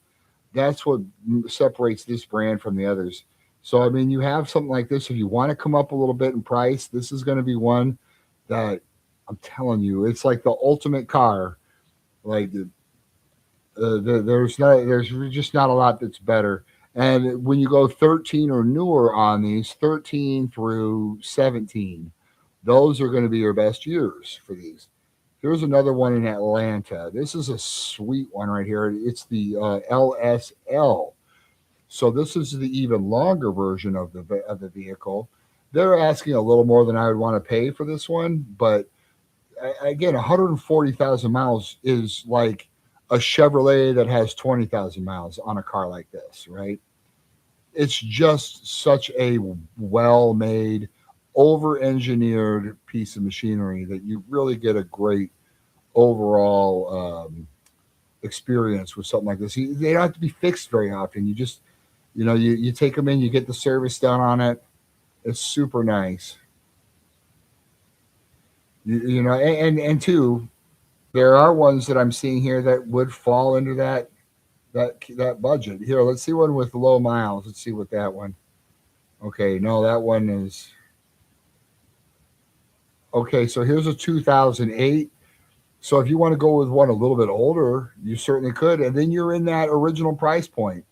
That's what separates this brand from the others. So, I mean, you have something like this. If you want to come up a little bit in price, this is going to be one that I'm telling you, it's like the ultimate car. Like there's just not a lot that's better. And when you go 13 or newer on these, 13 through 17, those are going to be your best years for these. Here's another one in Atlanta. This is a sweet one right here. It's the LSL. So this is the even longer version of the vehicle. They're asking a little more than I would want to pay for this one, but again, 140,000 miles is like a Chevrolet that has 20,000 miles on a car like this, right? It's just such a well-made, over-engineered piece of machinery that you really get a great overall experience with something like this. They don't have to be fixed very often. You take them in, you get the service done on it. It's super nice. And two, there are ones that I'm seeing here that would fall into that budget. Here, let's see one with low miles. Let's see what that one. Okay, no, that one is okay. So here's a 2008. So if you want to go with one a little bit older, you certainly could, and then you're in that original price point.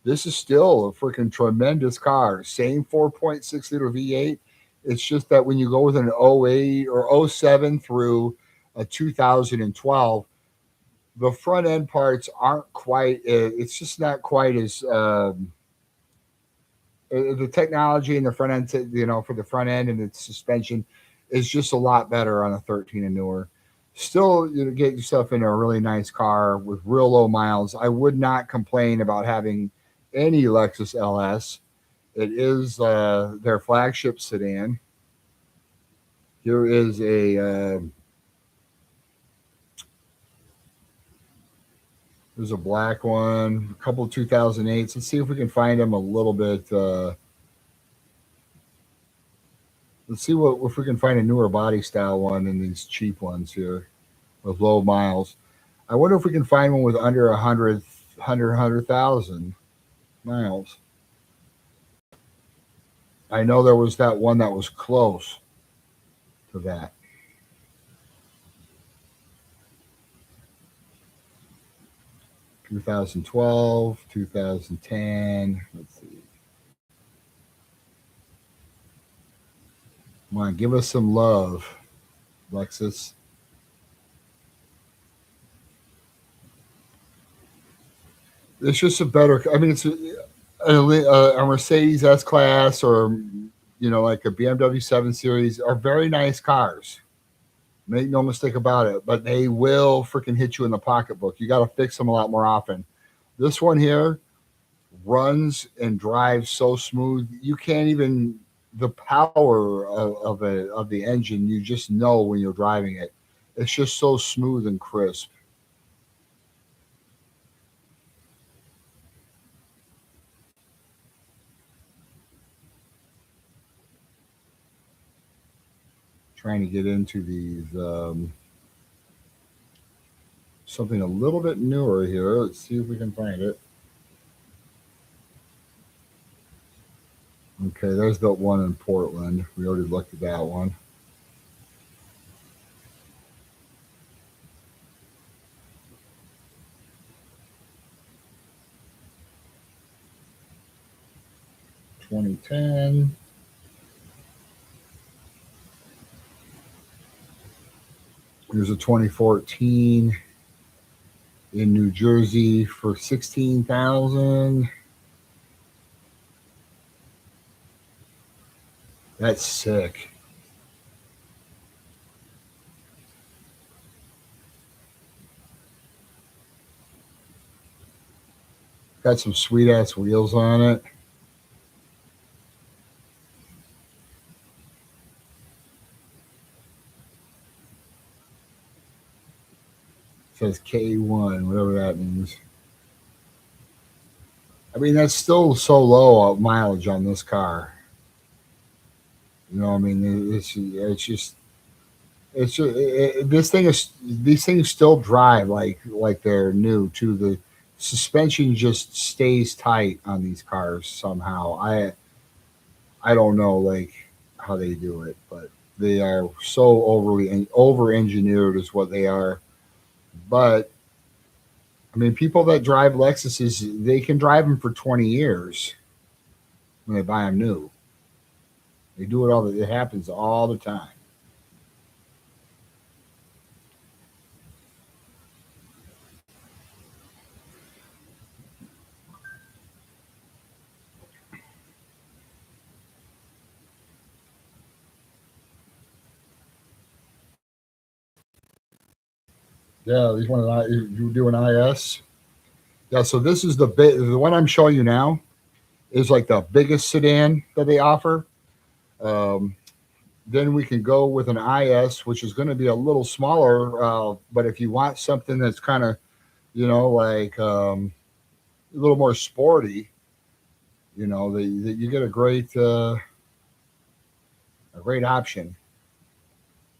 This is still a freaking tremendous car. Same 4.6 liter V8. It's just that when you go with an '08 or '07 through a 2012, the front end parts aren't quite. It's just not quite as the technology in the front end. For the front end and its suspension is just a lot better on a 13 and newer. Still, you get yourself in a really nice car with real low miles. I would not complain about having any Lexus LS. It is their flagship sedan. Here is there's a black one, a couple of 2008s. Let's see if we can find them a little bit. Let's see what if we can find a newer body style one in these cheap ones here with low miles. I wonder if we can find one with under 100,000 miles. I know there was that one that was close to that. 2012, 2010. Let's see. Come on, give us some love, Lexus. It's just a better. I mean, it's a Mercedes S class or like a BMW 7 Series are very nice cars. Make no mistake about it, but they will freaking hit you in the pocketbook. You got to fix them a lot more often. This one here runs and drives so smooth. You can't even the power of the engine. You just know when you're driving it. It's just so smooth and crisp. Trying to get into these something a little bit newer here. Let's see if we can find it. Okay, there's the one in Portland. We already looked at that one. 2010. Here's a 2014 in New Jersey for 16,000. That's sick. Got some sweet ass wheels on it. It says K1, whatever that means. I mean, that's still so low mileage on this car. I mean, this thing is these things still drive like they're new too. The suspension just stays tight on these cars somehow. I don't know like how they do it, but they are so overly and over engineered is what they are. But I mean, people that drive Lexuses, they can drive them for 20 years when they buy them new. They do it all. It happens all the time. Yeah, these one you do an IS. Yeah, so this is the one I'm showing you now is like the biggest sedan that they offer. Um, then we can go with an IS, which is going to be a little smaller. But if you want something that's kind of, like a little more sporty, you get a great option.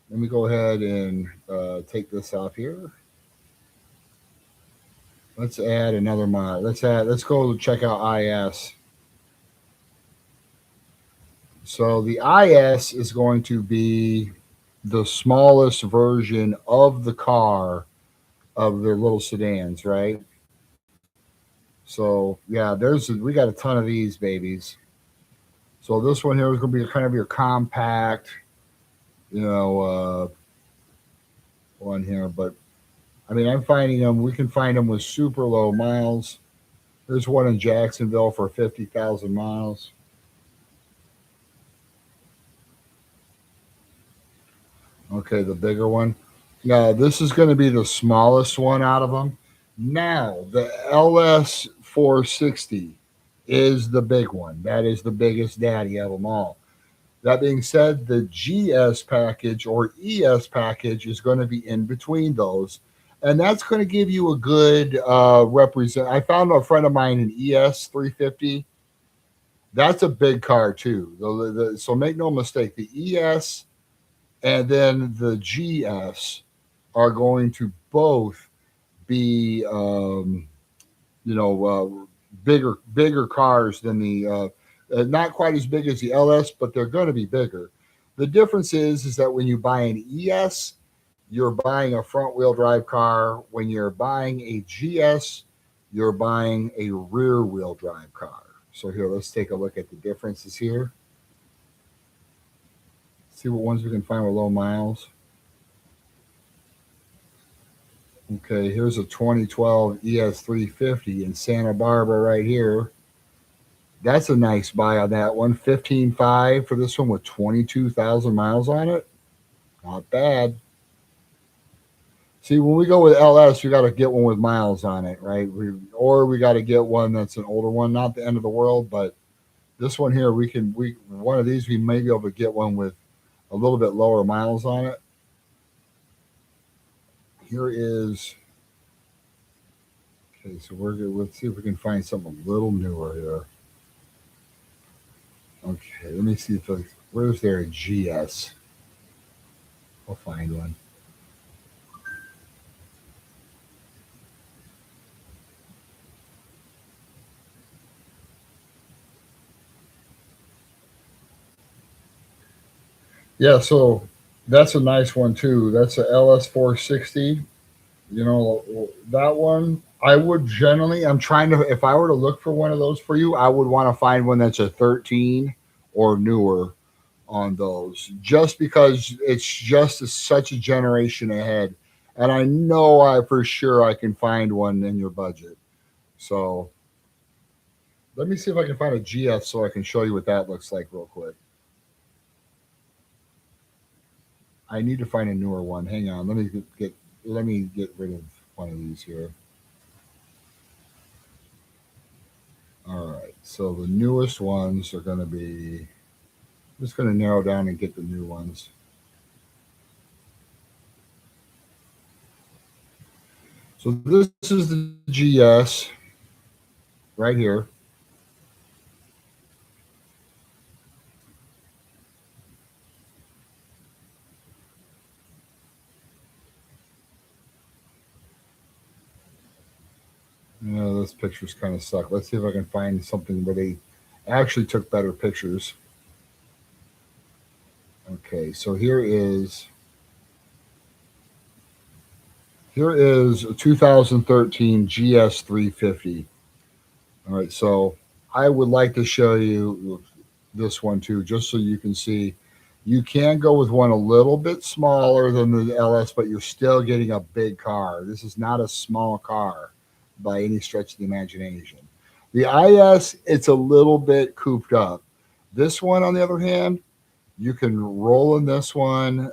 Let me go ahead and take this off here. Let's add another mod. Let's go check out IS. So the IS is going to be the smallest version of the car of their little sedans, right? So yeah, we got a ton of these babies. So this one here is going to be kind of your compact, you know, one here. But I mean, I'm finding them. We can find them with super low miles. There's one in Jacksonville for 50,000 miles. Okay, the bigger one. Now this is going to be the smallest one out of them. Now the LS 460 is the big one. That is the biggest daddy of them all. That being said, the GS package or ES package is going to be in between those. And that's going to give you a good represent. I found a friend of mine an ES 350. That's a big car too. So make no mistake, the ES and then the GS are going to both be, bigger cars than not quite as big as the LS, but they're going to be bigger. The difference is that when you buy an ES, you're buying a front wheel drive car. When you're buying a GS, you're buying a rear wheel drive car. So here, let's take a look at the differences here. See what ones we can find with low miles. Okay, here's a 2012 ES350 in Santa Barbara right here. That's a nice buy on that one. 15.5 for this one with 22,000 miles on it. Not bad. See, when we go with LS, we got to get one with miles on it, right? Or we got to get one that's an older one, not the end of the world, but this one here, we one of these we may be able to get one with a little bit lower miles on it. Here is okay. So we're good. Let's see if we can find something a little newer here. Okay, let me see if where's there a GS. I'll find one. Yeah, so that's a nice one too. That's a LS 460. You know, that one I would generally. I'm trying to. If I were to look for one of those for you, I would want to find one that's a 13 or newer on those, just because it's just such a generation ahead, and I know I for sure I can find one in your budget. So let me see if I can find a GS so I can show you what that looks like real quick. I need to find a newer one. Hang on. Let me get rid of one of these here. All right. So the newest ones are going to be. I'm just going to narrow down and get the new ones. So this is the GS right here. Those pictures kind of suck. Let's see if I can find something where they actually took better pictures. Okay, so here is a 2013 GS 350. All right, so I would like to show you this one too, just so you can see. You can go with one a little bit smaller than the LS, but you're still getting a big car. This is not a small car by any stretch of the imagination. The IS, it's a little bit cooped up. This one, on the other hand, you can roll in this one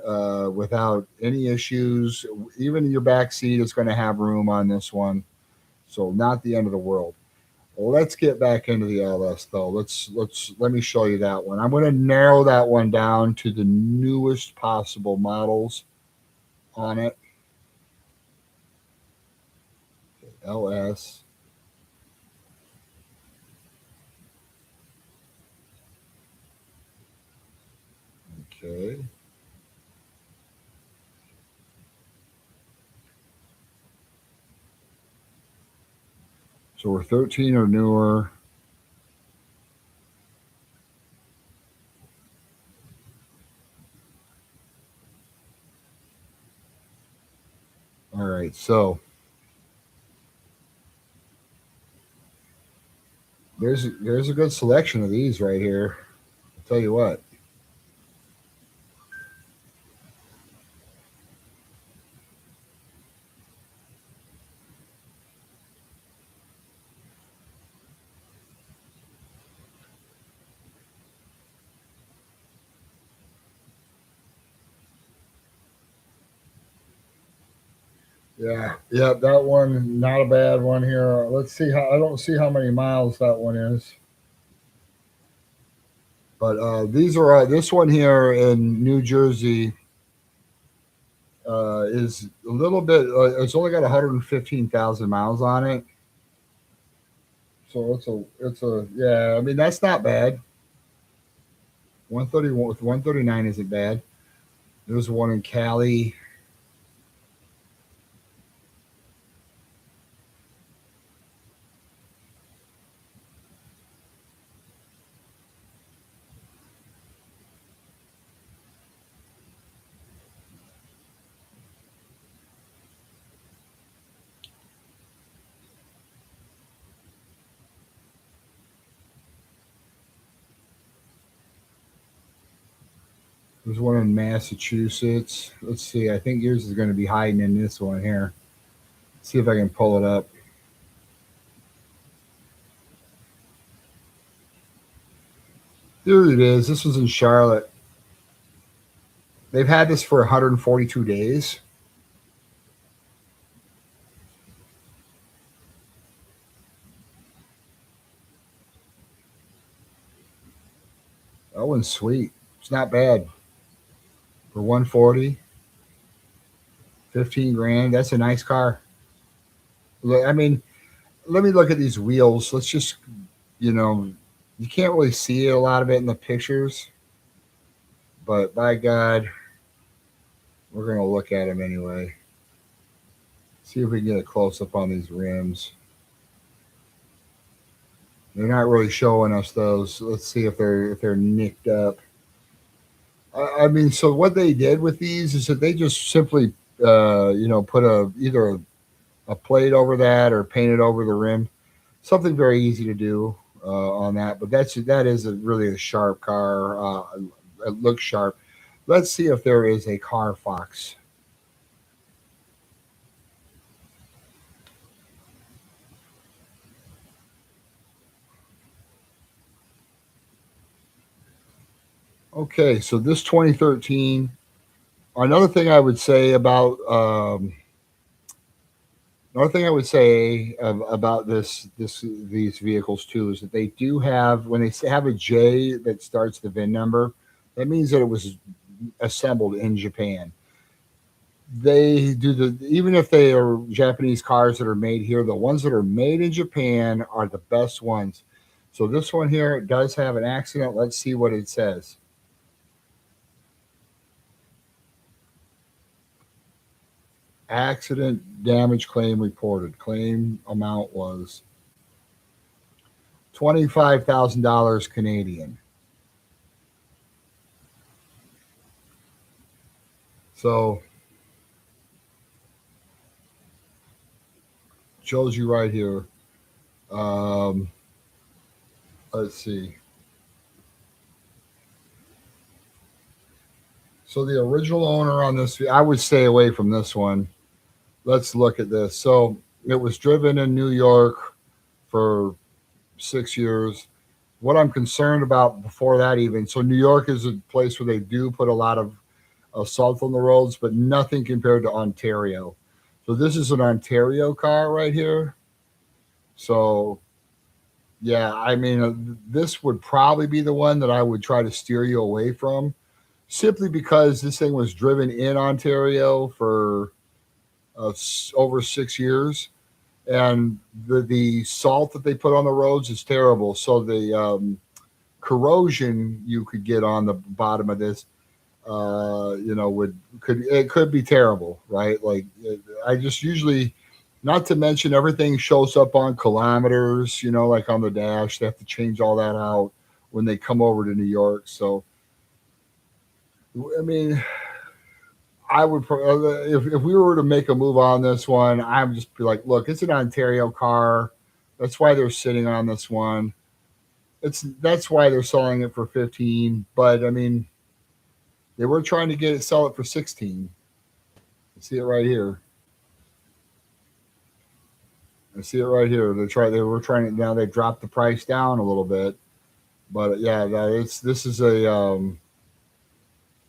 without any issues. Even your back seat is going to have room on this one, so not the end of the world. Let's get back into the LS though. Let me show you that one. I'm going to narrow that one down to the newest possible models on it. LS. Okay. So we're 13 or newer. All right. So there's a good selection of these right here. I'll tell you what. Yeah, yeah, that one not a bad one here. Let's see how I don't see how many miles that one is, but these are this one here in New Jersey is a little bit. It's only got 115,000 miles on it, so it's a yeah. I mean that's not bad. 131 with 139 isn't bad. There's one in Cali. There's one in Massachusetts. Let's see. I think yours is going to be hiding in this one here. See if I can pull it up. Here it is. This was in Charlotte. They've had this for 142 days. That one's sweet. It's not bad for 140, 15 grand. That's a nice car. I mean, let me look at these wheels. Let's just, you know, you can't really see a lot of it in the pictures, but by God, we're going to look at them anyway. See if we can get a close up on these rims. They're not really showing us those. Let's see if they're nicked up. I mean, so what they did with these is that they just simply, put either a plate over that or painted over the rim. Something very easy to do on that. But that is really a sharp car. It looks sharp. Let's see if there is a Carfax. Okay, so this 2013. Another thing I would say about Another thing I would say about these vehicles too is that they do have, when they have a J that starts the VIN number, that means that it was assembled in Japan. They do the Even if they are Japanese cars that are made here, the ones that are made in Japan are the best ones. So this one here does have an accident. Let's see what it says. Accident damage claim reported. Claim amount was $25,000 Canadian. So shows you right here. Um, let's see. So the original owner on this, I would stay away from this one. Let's look at this. So it was driven in New York for 6 years. What I'm concerned about before that, even, so New York is a place where they do put a lot of assault on the roads, but nothing compared to Ontario. So this is an Ontario car right here. So yeah, I mean, this would probably be the one that I would try to steer you away from, simply because this thing was driven in Ontario for over 6 years, and the salt that they put on the roads is terrible. So the corrosion you could get on the bottom of this, would could be terrible, right? Like I just usually, not to mention everything shows up on kilometers, like on the dash. They have to change all that out when they come over to New York. So I mean, if we were to make a move on this one, I would just be like, look, it's an Ontario car. That's why they're sitting on this one. That's why they're selling it for 15. But I mean, they were trying to sell it for 16. I see it right here. I see it right here. They were trying it. Now they dropped the price down a little bit. But yeah, this is a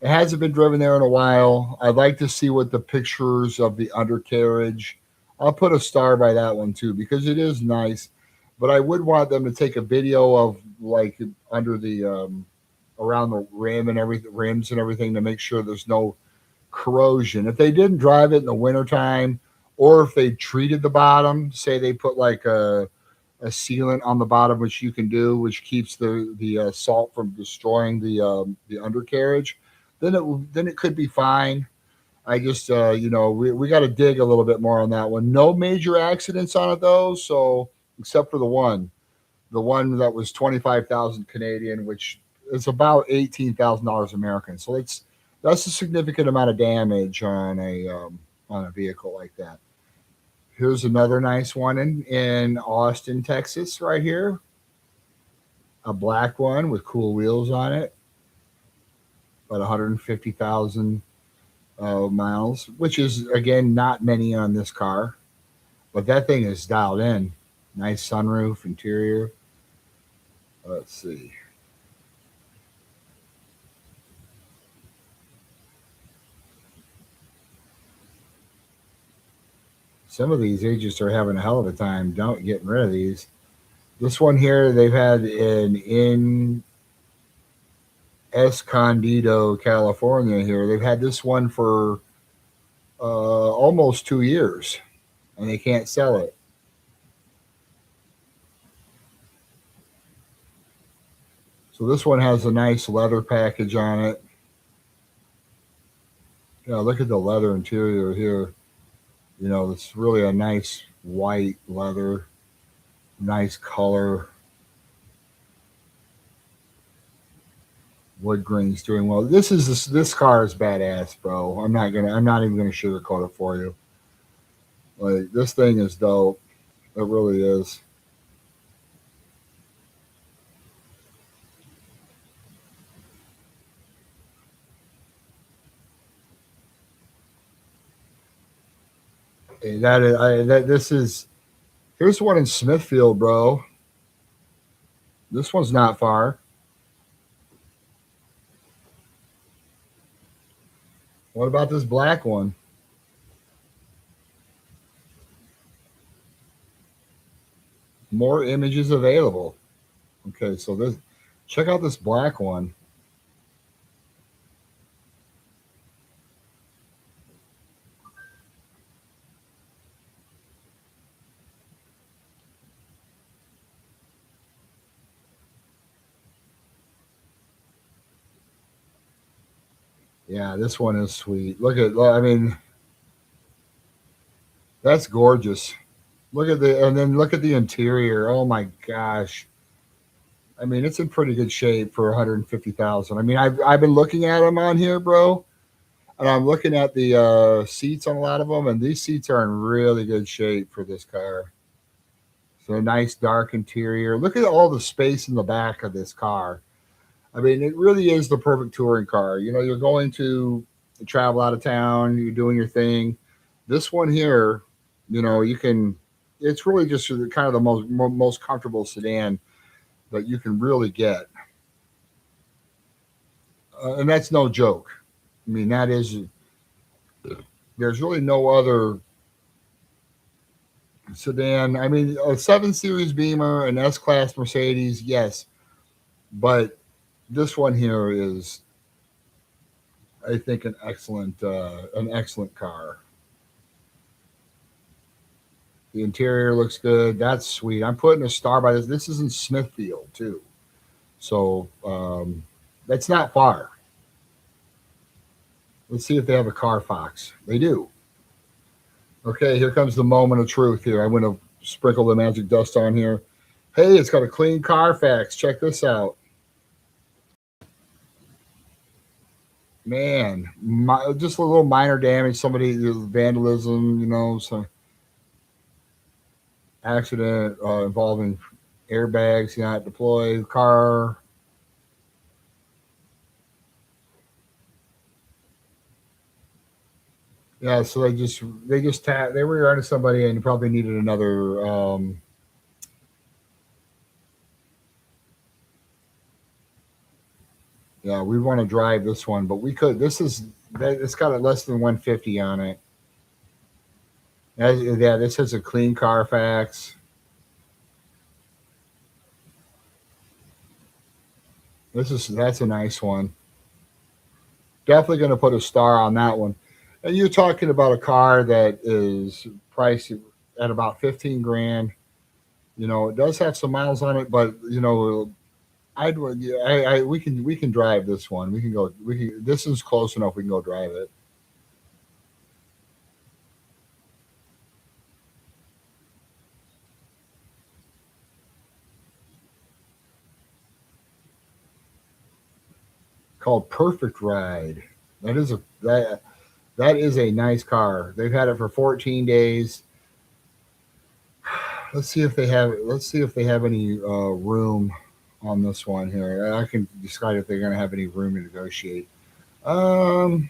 it hasn't been driven there in a while. I'd like to see what the pictures of the undercarriage. I'll put a star by that one too because it is nice. But I would want them to take a video of, like, under the around the rims and everything, to make sure there's no corrosion. If they didn't drive it in the wintertime, or if they treated the bottom, say they put like a sealant on the bottom, which you can do, which keeps the salt from destroying the undercarriage, then it could be fine. I just we got to dig a little bit more on that one. No major accidents on it though, so except for the one that was 25,000 Canadian, which is about $18,000 American. So that's a significant amount of damage on a vehicle like that. Here's another nice one in Austin, Texas, right here. A black one with cool wheels on it, about 150,000 miles, which is again not many on this car, but that thing is dialed in. Nice sunroof interior. Let's see. Some of these agents are having a hell of a time don't getting rid of these. This one here, they've had in Escondido, California. Here, they've had this one for almost 2 years, and they can't sell it. So this one has a nice leather package on it. Yeah, look at the leather interior here. It's really a nice white leather, nice color. Wood grain's doing well. This car is badass, bro. I'm not even gonna sugarcoat it for you. Like this thing is dope. It really is. That is that this is here's one in Smithfield, bro. This one's not far. What about this black one? More images available. Okay, so this check out this black one. Yeah, this one is sweet. Look at I mean, that's gorgeous. Look at the and then look at the interior. Oh my gosh. I mean, it's in pretty good shape for 150,000. I mean, I've been looking at them on here, bro, and I'm looking at the seats on a lot of them, and these seats are in really good shape for this car. So nice dark interior. Look at all the space in the back of this car. I mean, it really is the perfect touring car. You're going to travel out of town, you're doing your thing. This one here, you can. It's really just kind of the most comfortable sedan that you can really get, and that's no joke. I mean, that is. There's really no other sedan. I mean, a 7 Series Beamer, an S Class Mercedes, yes, but this one here is, I think, an excellent car. The interior looks good. That's sweet. I'm putting a star by this. This is in Smithfield too, so that's not far. Let's see if they have a Carfax. They do. Okay, here comes the moment of truth. Here, I'm going to sprinkle the magic dust on here. Hey, it's got a clean Carfax. Check this out. Man, just a little minor damage. Somebody vandalism, some accident involving airbags not deployed. Car. Yeah, so they were onto somebody and probably needed another. Yeah, we want to drive this one, but we could. It's got a less than 150 on it. Yeah, this has a clean Carfax. That's a nice one. Definitely going to put a star on that one. And you're talking about a car that is priced at about 15 grand. It does have some miles on it, but we can drive this one. We can go. This is close enough. We can go drive it. Called Perfect Ride. That is a nice car. They've had it for 14 days. Let's see if they have any room on this one here. I can decide if they're going to have any room to negotiate. Um,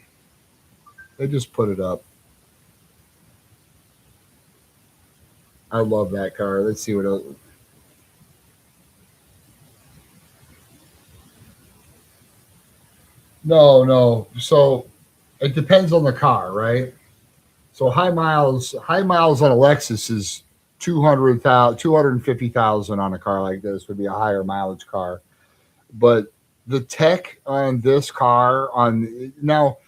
they just put it up. I love that car. Let's see what else. No, no. So it depends on the car, right? So high miles on a Lexus is 200,000, 250,000 on a car like this would be a higher mileage car. But the tech on this car on now,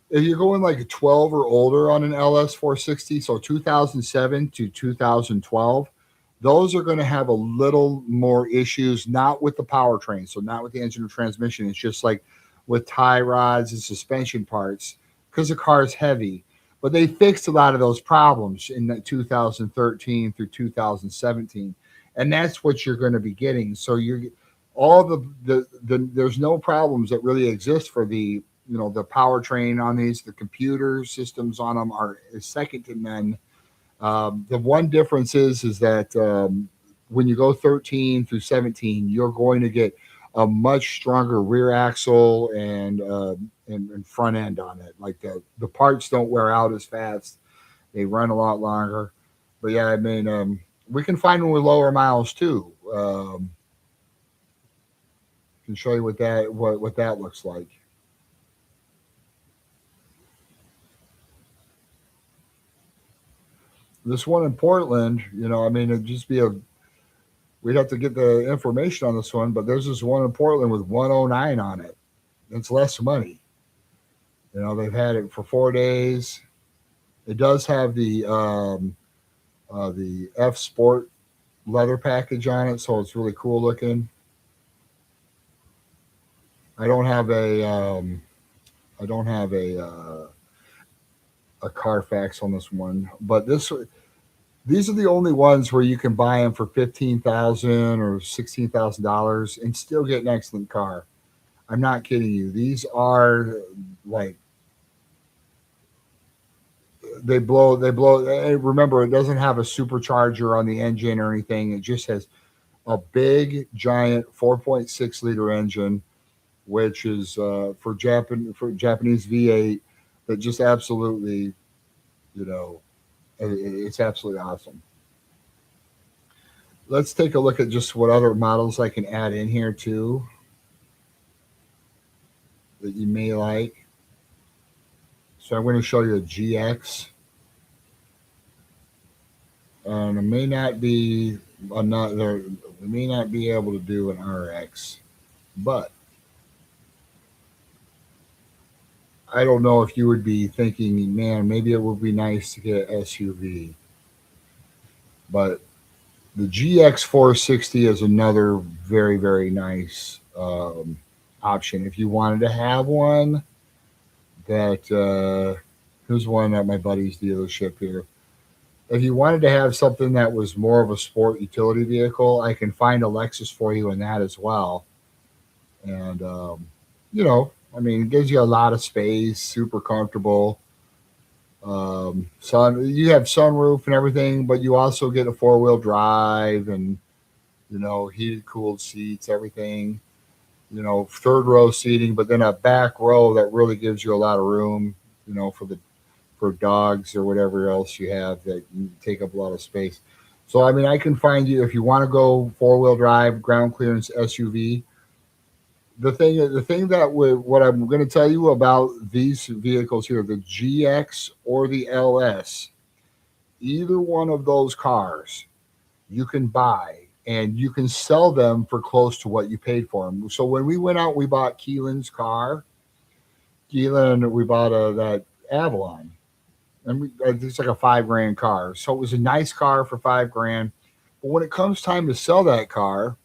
if you're going like a 12 or older on an LS 460, so 2007 to 2012, those are going to have a little more issues, not with the powertrain, so not with the engine or transmission. It's just like with tie rods and suspension parts because the car is heavy. But they fixed a lot of those problems in that 2013 through 2017, and that's what you're going to be getting. So you're all there's no problems that really exist for the powertrain on these. The computer systems on them are second to none. The one difference is that when you go 13 through 17, you're going to get a much stronger rear axle and front end on it. Like the parts don't wear out as fast; they run a lot longer. But yeah, I mean, we can find them with lower miles too. Can show you what that looks like. This one in Portland, I mean, it'd just be a we'd have to get the information on this one, but there's this one in Portland with 109 on it. It's less money. They've had it for 4 days. It does have the F Sport leather package on it, so it's really cool looking. I don't have a Carfax on this one, but these are the only ones where you can buy them for 15,000 or $16,000 and still get an excellent car. I'm not kidding you. These are like they blow. Remember, it doesn't have a supercharger on the engine or anything. It just has a big giant 4.6 liter engine, which is for Japanese V8 that just absolutely, you know, it's absolutely awesome. Let's take a look at just what other models I can add in here too that you may like. So I'm going to show you a GX, and it may not be another. We may not be able to do an RX, but I don't know if you would be thinking, man, maybe it would be nice to get an SUV. But the GX 460 is another very, very nice option. If you wanted to have one, that here's one at my buddy's dealership here. If you wanted to have something that was more of a sport utility vehicle, I can find a Lexus for you in that as well. And I mean, it gives you a lot of space, super comfortable. You have sunroof and everything, but you also get a 4-wheel drive and heated, cooled seats, everything. Third row seating, but then a back row that really gives you a lot of room. For dogs or whatever else you have that take up a lot of space. So I mean, I can find you if you want to go 4-wheel drive, ground clearance SUV. The thing that what I'm going to tell you about these vehicles here, the GX or the LS, either one of those cars you can buy and you can sell them for close to what you paid for them. So when we went out, we bought Keelan's car. Keelan, we bought that Avalon, and it's like a 5 grand car. So it was a nice car for 5 grand. But when it comes time to sell that car,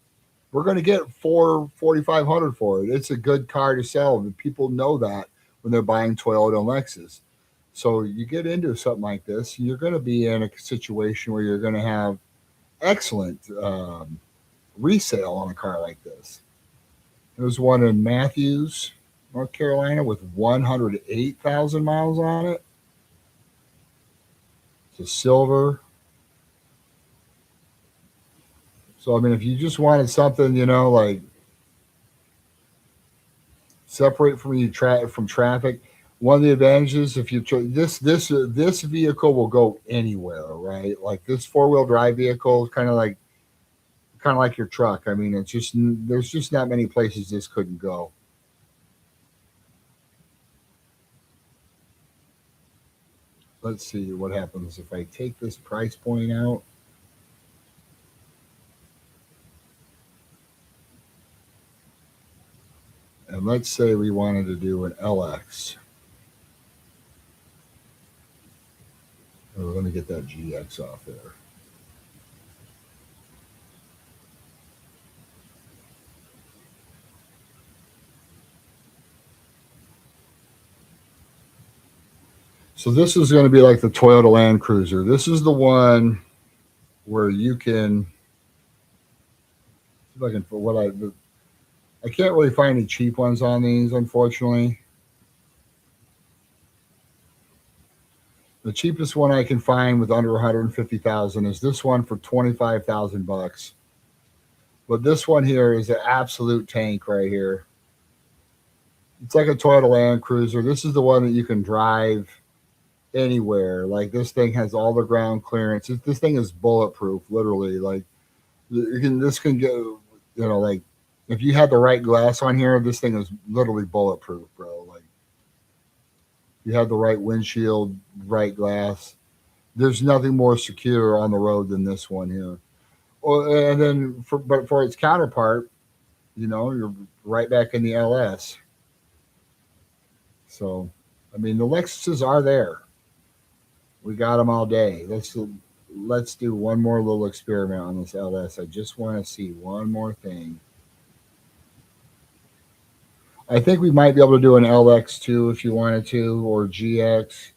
we're going to get 4,500 for it. It's a good car to sell, and people know that when they're buying Toyota and Lexus. So you get into something like this, you're going to be in a situation where you're going to have excellent resale on a car like this. There's one in Matthews, North Carolina, with 108,000 miles on it. It's a silver. So I mean, if you just wanted something, like separate from from traffic, one of the advantages if this vehicle will go anywhere, right? Like this 4-wheel drive vehicle is kind of like your truck. I mean, there's just not many places this couldn't go. let's see what happens if I take this price point out. And let's say we wanted to do an LX. Oh, let me get that GX off there. So this is going to be like the Toyota Land Cruiser. This is the one where you can. If I can, for what I can't really find any cheap ones on these, unfortunately. The cheapest one I can find with under 150,000 is this one for 25,000 bucks. But this one here is an absolute tank right here. It's like a Toyota Land Cruiser. This is the one that you can drive anywhere. Like this thing has all the ground clearance. This thing is bulletproof, literally. Like this can go, like if you had the right glass on here, this thing is literally bulletproof, bro. Like you have the right windshield, right glass. There's nothing more secure on the road than this one here. Well, and then but for its counterpart, you're right back in the LS. So, I mean, the Lexuses are there. We got them all day. Let's do one more little experiment on this LS. I just want to see one more thing. I think we might be able to do an LX too if you wanted to, or GX.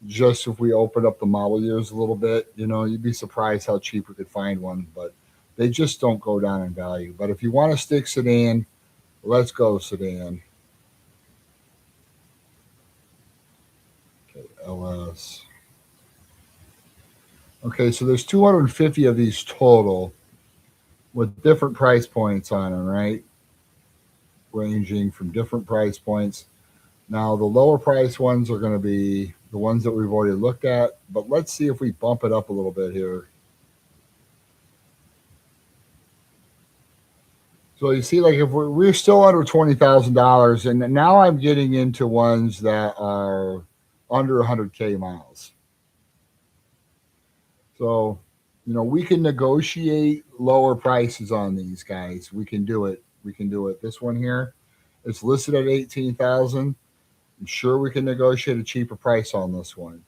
Just if we open up the model years a little bit, you'd be surprised how cheap we could find one, but they just don't go down in value. But if you want to stick sedan, let's go sedan. Okay, LS. Okay, so there's 250 of these total with different price points on them, right? Ranging from different price points. Now, the lower price ones are going to be the ones that we've already looked at, but let's see if we bump it up a little bit here. So you see, like if we're still under $20,000, and now I'm getting into ones that are under 100K miles. So, we can negotiate lower prices on these guys. We can do it. We can do it. This one here, it's listed at 18,000. I'm sure we can negotiate a cheaper price on this one.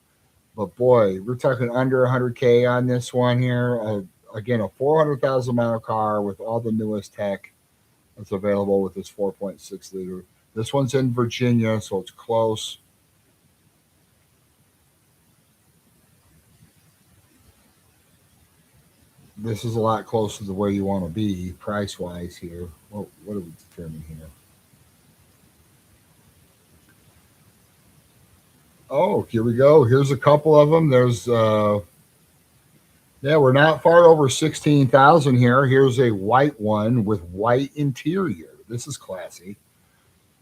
But boy, we're talking under 100K on this one here. Again, a 400,000 mile car with all the newest tech that's available with this 4.6 liter. This one's in Virginia, so it's close. This is a lot closer to where you want to be price wise here. What are we determining here? Oh, here we go. Here's a couple of them. There's yeah, we're not far over 16,000 here. Here's a white one with white interior. This is classy.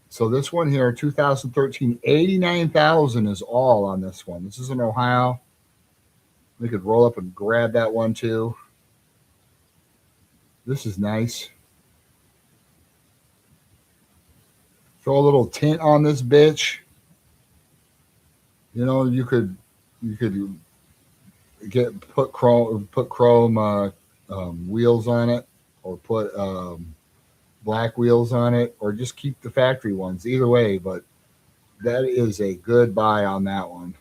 So this one here, 2013, 89,000 is all on this one. This is in Ohio. We could roll up and grab that one too. This is nice. Throw a little tint on this bitch. You could put chrome wheels on it, or put black wheels on it, or just keep the factory ones. Either way, but that is a good buy on that one.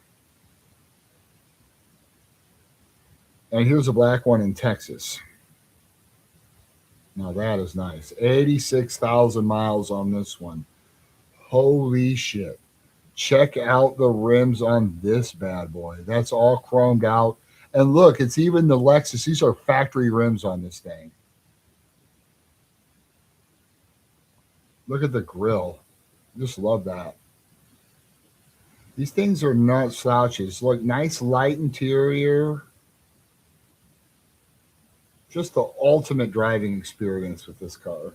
And here's a black one in Texas. Now that is nice. 86,000 miles on this one. Holy shit. Check out the rims on this bad boy. That's all chromed out. And look, it's even the Lexus. These are factory rims on this thing. Look at the grill. Just love that. These things are not slouches. Look, nice light interior. Just the ultimate driving experience with this car.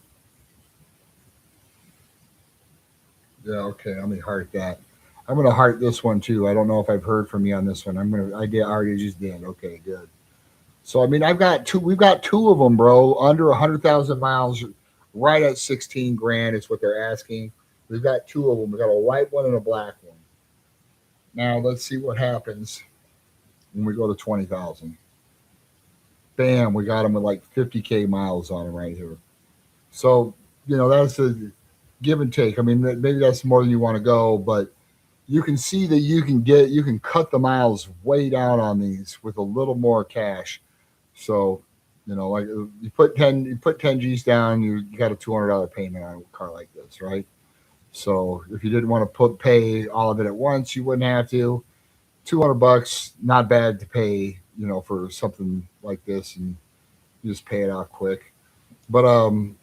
Yeah, okay. Let me heart that. I'm gonna heart this one too. I don't know if I've heard from you on this one. I did. I already just did. Okay, good. So I mean, I've got two. We've got two of them, bro. Under 100,000 miles, right at 16 grand is what they're asking. We've got two of them. We got a white one and a black one. Now let's see what happens when we go to 20,000. Bam, we got them with like 50K miles on them right here. So, that's a give and take. I mean, maybe that's more than you want to go, but you can see that you can cut the miles way down on these with a little more cash. So, like you put 10 G's down, you got a $200 payment on a car like this, right? So if you didn't want to pay all of it at once, you wouldn't have to. $200, not bad to pay, for something like this, and you just pay it off quick. But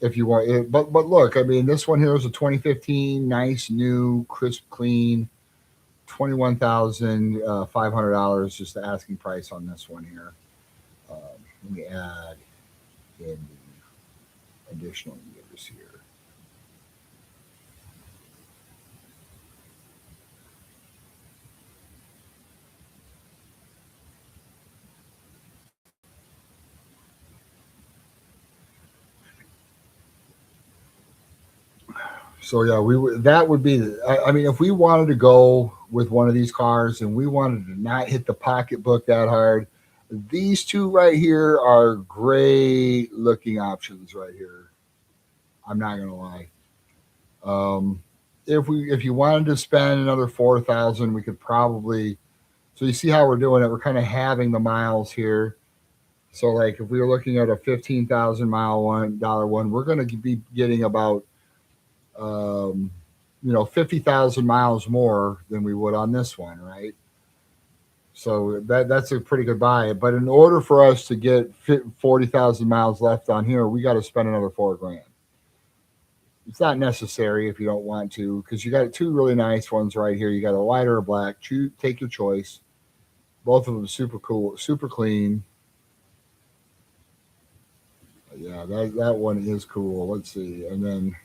if you want it, but look, I mean, this one here is a 2015, nice, new, crisp, clean, $21,500. Just the asking price on this one here. Let me add in the additional years here. So yeah, that would be. I mean, if we wanted to go with one of these cars and we wanted to not hit the pocketbook that hard, these two right here are great looking options right here. I'm not gonna lie. Um, if you wanted to spend another 4,000, we could probably. So you see how we're doing it. We're kind of having the miles here. So like if we were looking at a 15,000 mile one, we're going to be getting about um, 50,000 miles more than we would on this one, right? So that's a pretty good buy. But in order for us to get 40,000 miles left on here, we got to spend another 4 grand. It's not necessary if you don't want to, because you got two really nice ones right here. You got a white or a black. Choose, take your choice. Both of them super cool, super clean. Yeah, that one is cool. Let's see, and then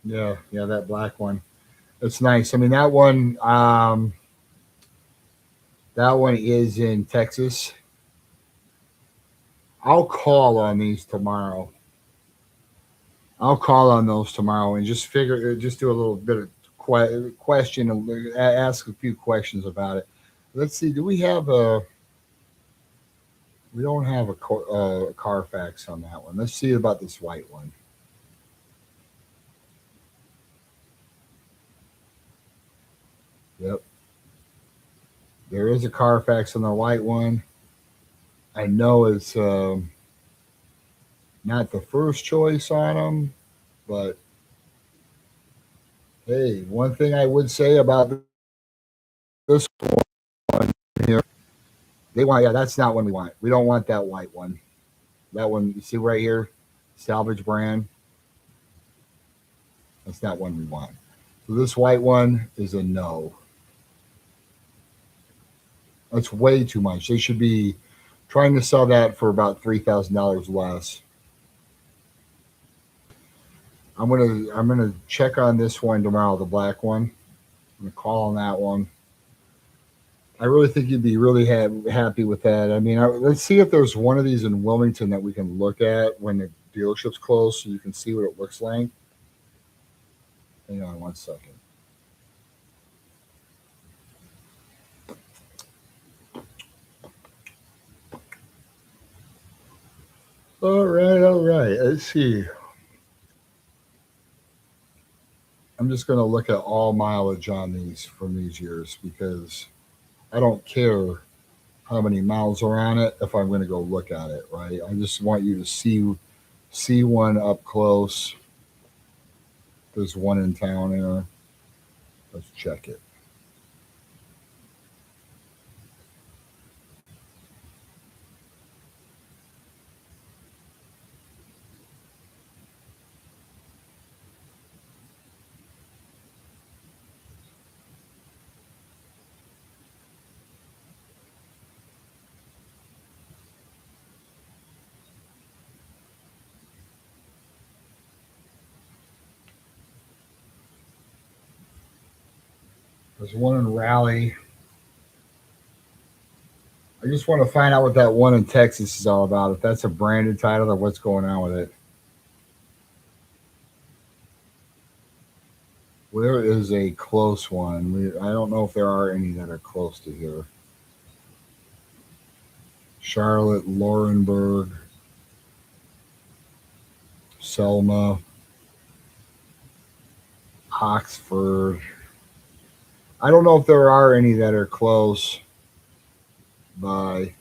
yeah, that black one. It's nice. I mean, that one is in Texas. I'll call on these tomorrow. I'll call on those tomorrow and just do a little bit of question, ask a few questions about it. Let's see. Do we have a? We don't have a Carfax on that one. Let's see about this white one. Yep, there is a Carfax on the white one. I know it's not the first choice on them, but hey, one thing I would say about this one here, they want, yeah, that's not one we want. We don't want that white one. That one, you see right here, salvage brand. That's not one we want. So this white one is a no. That's way too much. They should be trying to sell that for about $3,000 less. I'm gonna check on this one tomorrow, the black one. I'm gonna call on that one. I really think you'd be really happy with that. I mean, let's see if there's one of these in Wilmington that we can look at when the dealership's closed, so you can see what it looks like. Hang on one second. All right, all right. Let's see. I'm just going to look at all mileage on these from these years because I don't care how many miles are on it if I'm going to go look at it, right? I just want you to see one up close. There's one in town here. Let's check it. There's one in Raleigh. I just want to find out what that one in Texas is all about. If that's a branded title or what's going on with it. Where is a close one? I don't know if there are any that are close to here. Charlotte, Laurenburg, Selma, Oxford. I don't know if there are any that are close by.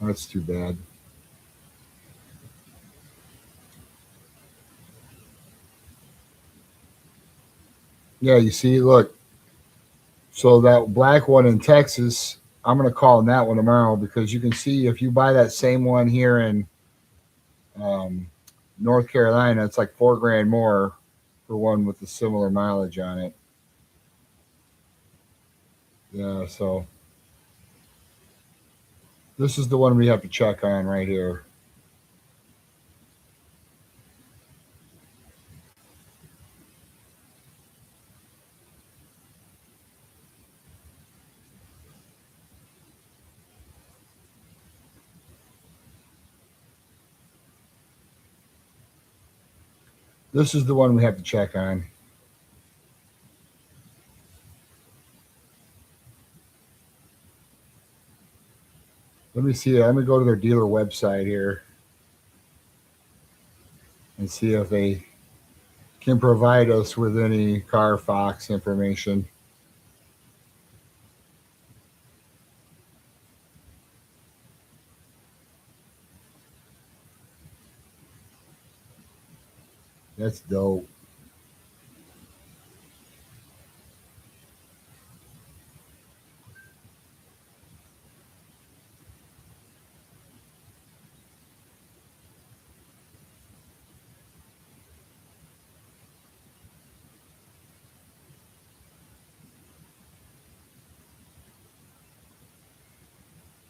That's too bad. Yeah, you see, look. So that black one in Texas, I'm gonna call on that one tomorrow because you can see if you buy that same one here in um, North Carolina, it's like $4 grand more for one with a similar mileage on it. Yeah, so this is the one we have to check on right here. This is the one we have to check on. Let me see. I'm gonna go to their dealer website here and see if they can provide us with any Carfax information. That's dope.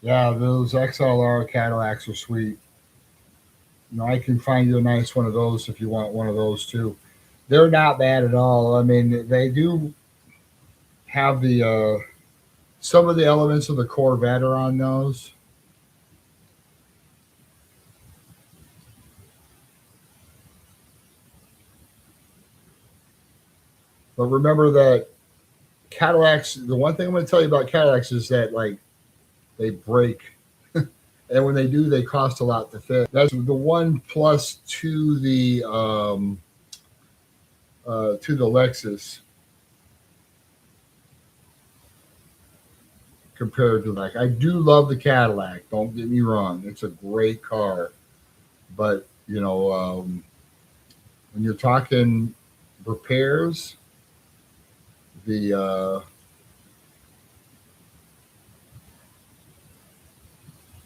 Yeah, those XLR Cadillacs are sweet. I can find you a nice one of those if you want one of those too. They're not bad at all. I mean, they do have the some of the elements of the Corvette are on those. But remember that Cadillacs. The one thing I'm going to tell you about Cadillacs is that like they break, and when they do, they cost a lot to fix. That's the one plus to the Lexus compared to like I do love the Cadillac. Don't get me wrong; it's a great car, but when you're talking repairs, the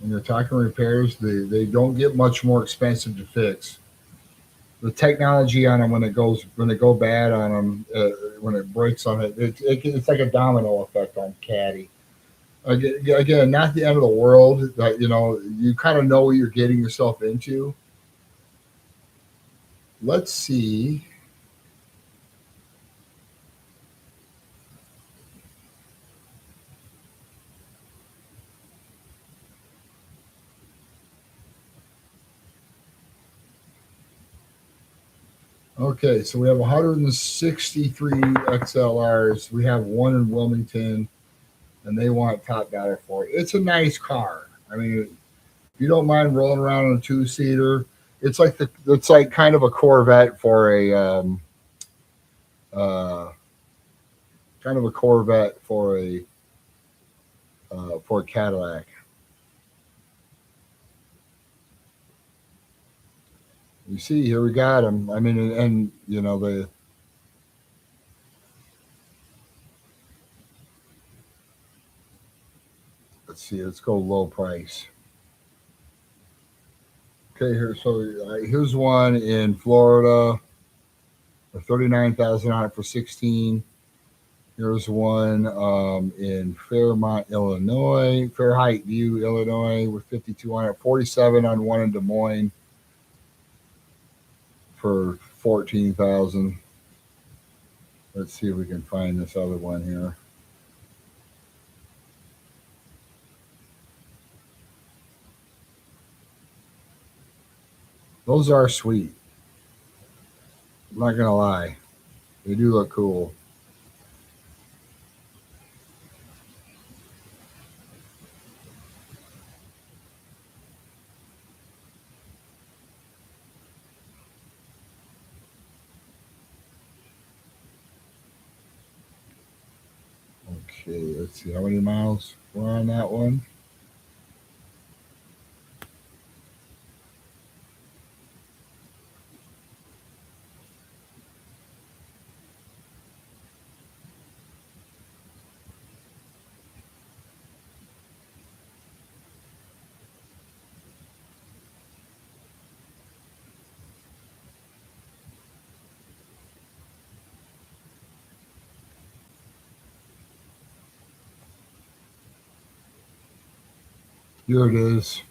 when you're talking repairs, they don't get much more expensive to fix. The technology on them when they go bad on them when it breaks on it's like a domino effect on Caddy. Again, not the end of the world. You kind of know what you're getting yourself into. Let's see. Okay, so we have 163 XLRs. We have one in Wilmington, and they want top dollar for it. It's a nice car. I mean, if you don't mind rolling around on a two-seater, it's like kind of a Corvette for a uh, kind of a Corvette for a Cadillac. You see, here we got them. I mean, and the let's see, let's go low price. Okay, here's one in Florida for 39,000 on it for 16. Here's one in Fairmont, Illinois, Fairheight View, Illinois, with 52 on it. 47 on one in Des Moines for 14,000. Let's see if we can find this other one here. Those are sweet. I'm not gonna lie. They do look cool. Okay, let's see how many miles were on that one. Here it is.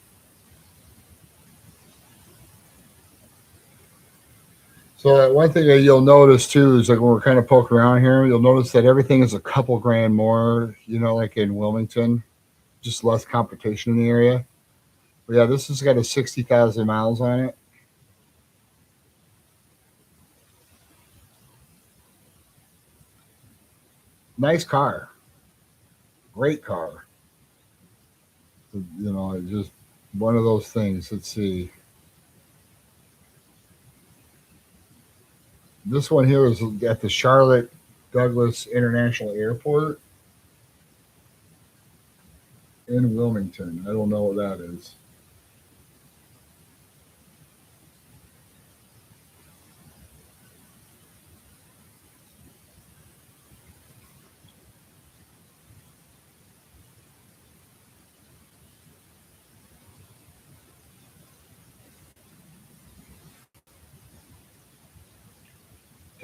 So one thing that you'll notice too is like when we're kind of poking around here, you'll notice that everything is a couple grand more. Like in Wilmington, just less competition in the area. But yeah, this has got a 60,000 miles on it. Nice car, great car. It's just one of those things. Let's see. This one here is at the Charlotte Douglas International Airport in Wilmington. I don't know what that is.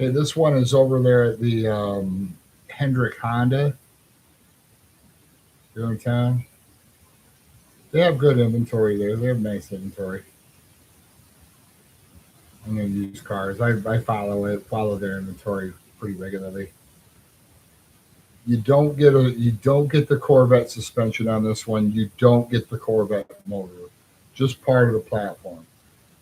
Okay, this one is over there at the Hendrick Honda here in town. They have good inventory there. They have nice inventory. I'm gonna use cars. I follow their inventory pretty regularly. You don't get the Corvette suspension on this one. You don't get the Corvette motor. Just part of the platform.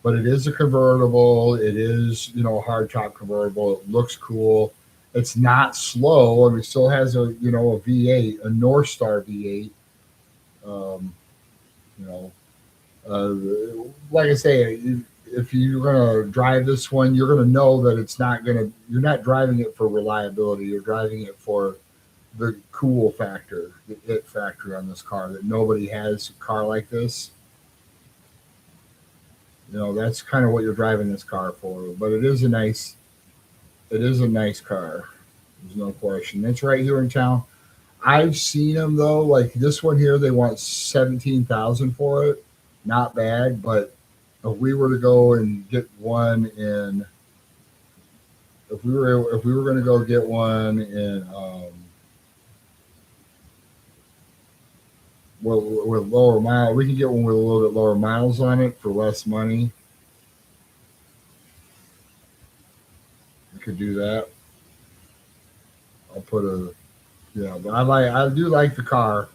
But it is a convertible. It is, a hardtop convertible. It looks cool. It's not slow. I mean, it still has a V8, a North Star V8. Um, you know, like I say, if you're gonna drive this one, you're gonna know that it's not gonna. You're not driving it for reliability. You're driving it for the cool factor, the it factor on this car. That nobody has a car like this. That's kind of what you're driving this car for. But it is a nice car. There's no question. It's right here in town. I've seen them though. Like this one here, they want 17,000 for it. Not bad, but if we were to go and get one in, if we were going to go get one in, with lower mile, we can get one with a little bit lower miles on it for less money. We could do that. I'll put a Yeah, but I do like the car.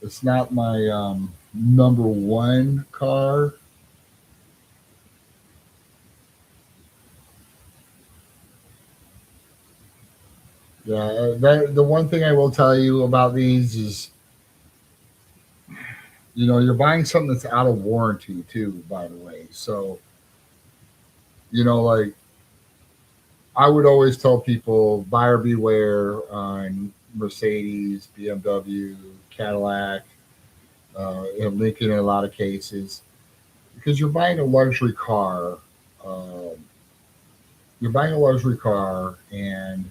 It's not my number one car. Yeah, the one thing I will tell you about these is, you're buying something that's out of warranty too, by the way. So, like I would always tell people buyer beware on Mercedes, BMW, Cadillac, and Lincoln in a lot of cases, because you're buying a luxury car. Um, you're buying a luxury car, and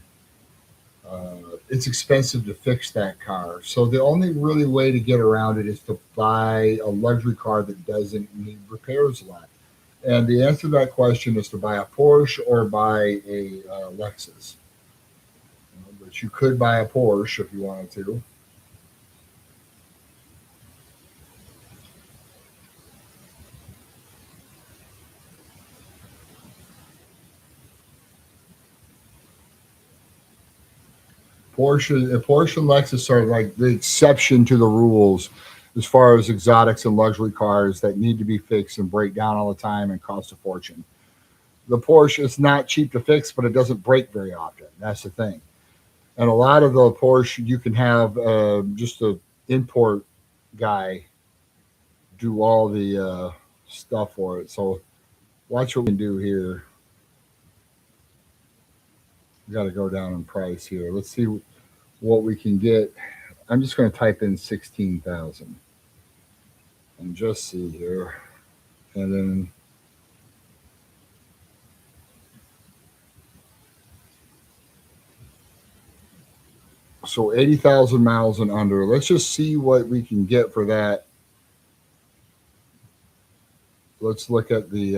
it's expensive to fix that car. So the only really way to get around it is to buy a luxury car that doesn't need repairs a lot. And the answer to that question is to buy a Porsche or buy a Lexus. But you could buy a Porsche if you wanted to. Porsche and Lexus are like the exception to the rules as far as exotics and luxury cars that need to be fixed and break down all the time and cost a fortune. The Porsche is not cheap to fix, but it doesn't break very often. That's the thing. And a lot of the Porsche, you can have just a import guy do all the stuff for it. So watch what we can do here. We got to go down in price here. Let's see what we can get. I'm just going to type in 16,000 and just see here. And then so 80,000 miles and under. Let's just see what we can get for that. Let's look at the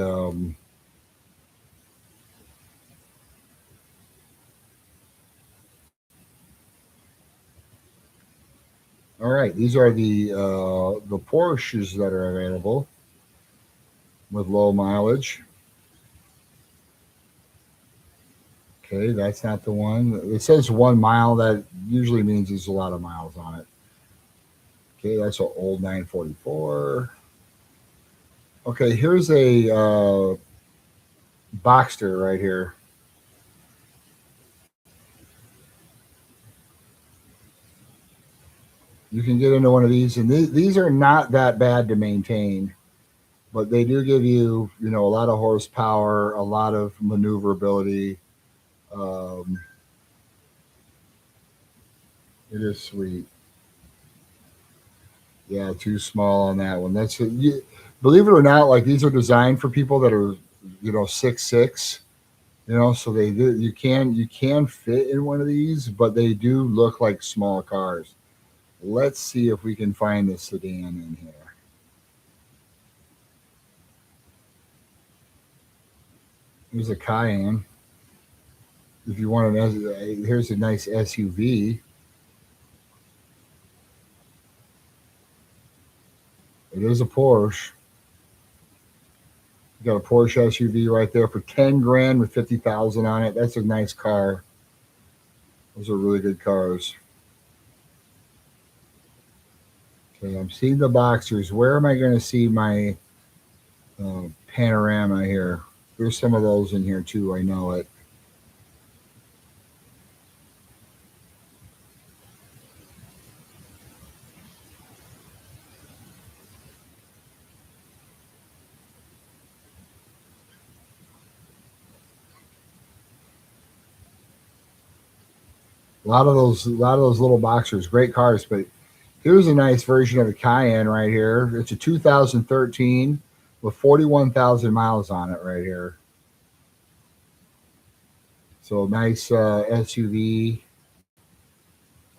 all right, these are the Porsches that are available with low mileage. Okay, that's not the one. It says 1 mile. That usually means there's a lot of miles on it. Okay, that's an old 944. Okay, here's a Boxster right here. You can get into one of these, and these are not that bad to maintain, but they do give you, a lot of horsepower, a lot of maneuverability. Um, it is sweet. Yeah, too small on that one. Believe it or not, like these are designed for people that are, 6'6". So they do. You can fit in one of these, but they do look like small cars. Let's see if we can find the sedan in here. Here's a Cayenne. If you want here's a nice SUV. It is a Porsche. You got a Porsche SUV right there for 10 grand with 50,000 on it. That's a nice car. Those are really good cars. Okay, I'm seeing the Boxers. Where am I going to see my Panorama here? There's some of those in here too. I know it. A lot of those little Boxers, great cars. But here's a nice version of the Cayenne right here. It's a 2013 with 41,000 miles on it right here. So nice SUV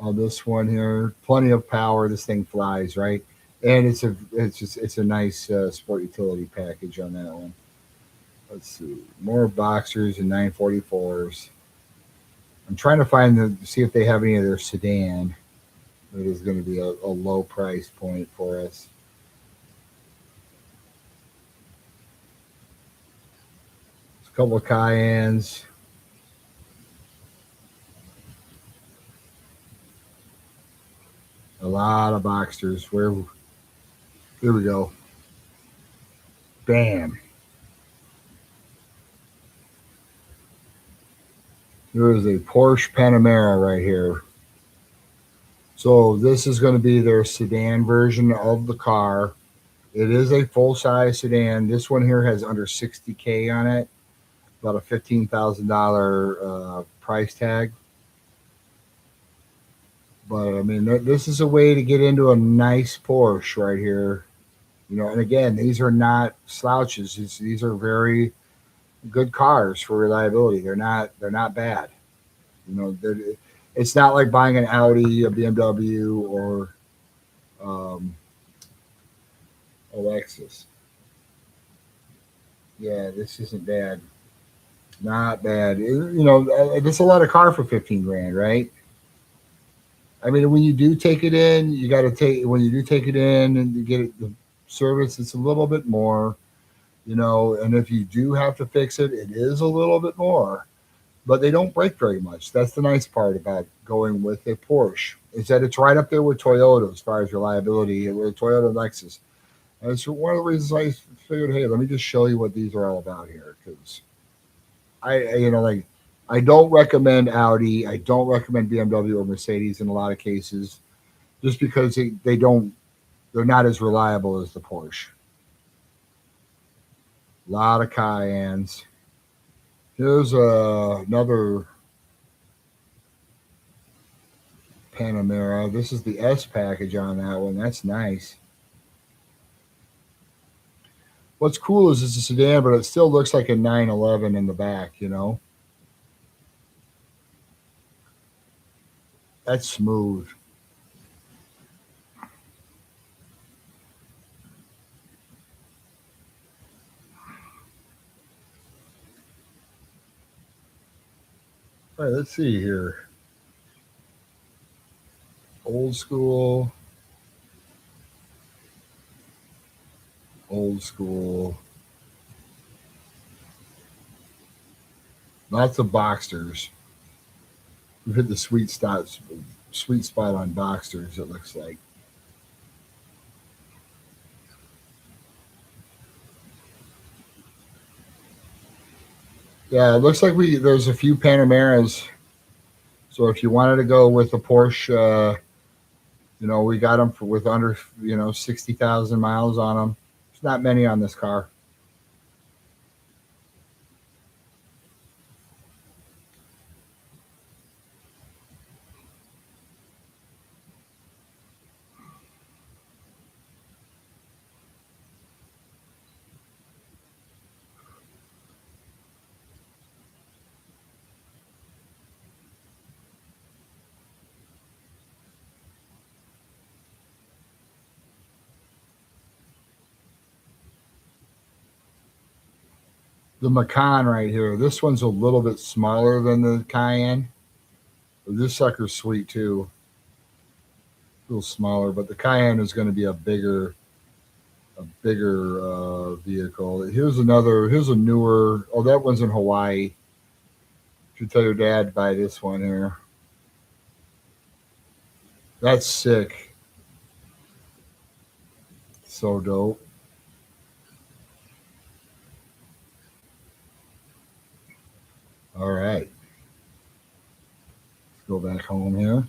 on this one here. Plenty of power. This thing flies, right? And it's a nice sport utility package on that one. Let's see, more Boxers and 944s. I'm trying to see if they have any of their sedan. It is going to be a low price point for us. There's a couple of Cayennes. A lot of Boxsters. Here we go. Bam. There is a Porsche Panamera right here. So this is going to be their sedan version of the car. It is a full size sedan. This one here has under 60K on it, about a $15,000 price tag. But I mean, this is a way to get into a nice Porsche right here. And again, these are not slouches. These are very good cars for reliability. They're not bad. You know, it's not like buying an Audi, a BMW, or um, a Lexus. Yeah, this isn't bad. Not bad. That's a lot of car for 15 grand, right? I mean, when you do take it in, you got to take when you do take it in and you get the service. It's a little bit more, and if you do have to fix it, it is a little bit more. but they don't break very much. That's the nice part about going with a Porsche, is that it's right up there with Toyota as far as reliability, with Toyota Lexus. And it's one of the reasons I figured, hey, let me just show you what these are all about here, because like, I don't recommend Audi, I don't recommend BMW or Mercedes in a lot of cases, just because they're not as reliable as the Porsche. A lot of Cayennes. Here's another Panamera. This is the S package on that one. That's nice. What's cool is it's a sedan, but it still looks like a 911 in the back, you know? That's smooth. All right, let's see here. Old school, old school. Lots of Boxsters. We've hit the sweet spot on Boxsters, it looks like. Yeah, it looks like there's a few Panameras. So if you wanted to go with a Porsche, we got them with under 60,000 miles on them. There's not many on this car. The Macan right here. This one's a little bit smaller than the Cayenne. This sucker's sweet too. A little smaller, but the Cayenne is going to be a bigger vehicle. Here's a newer. Oh, that one's in Hawaii. You should tell your dad to buy this one here. That's sick. So dope. All right, let's go back home here.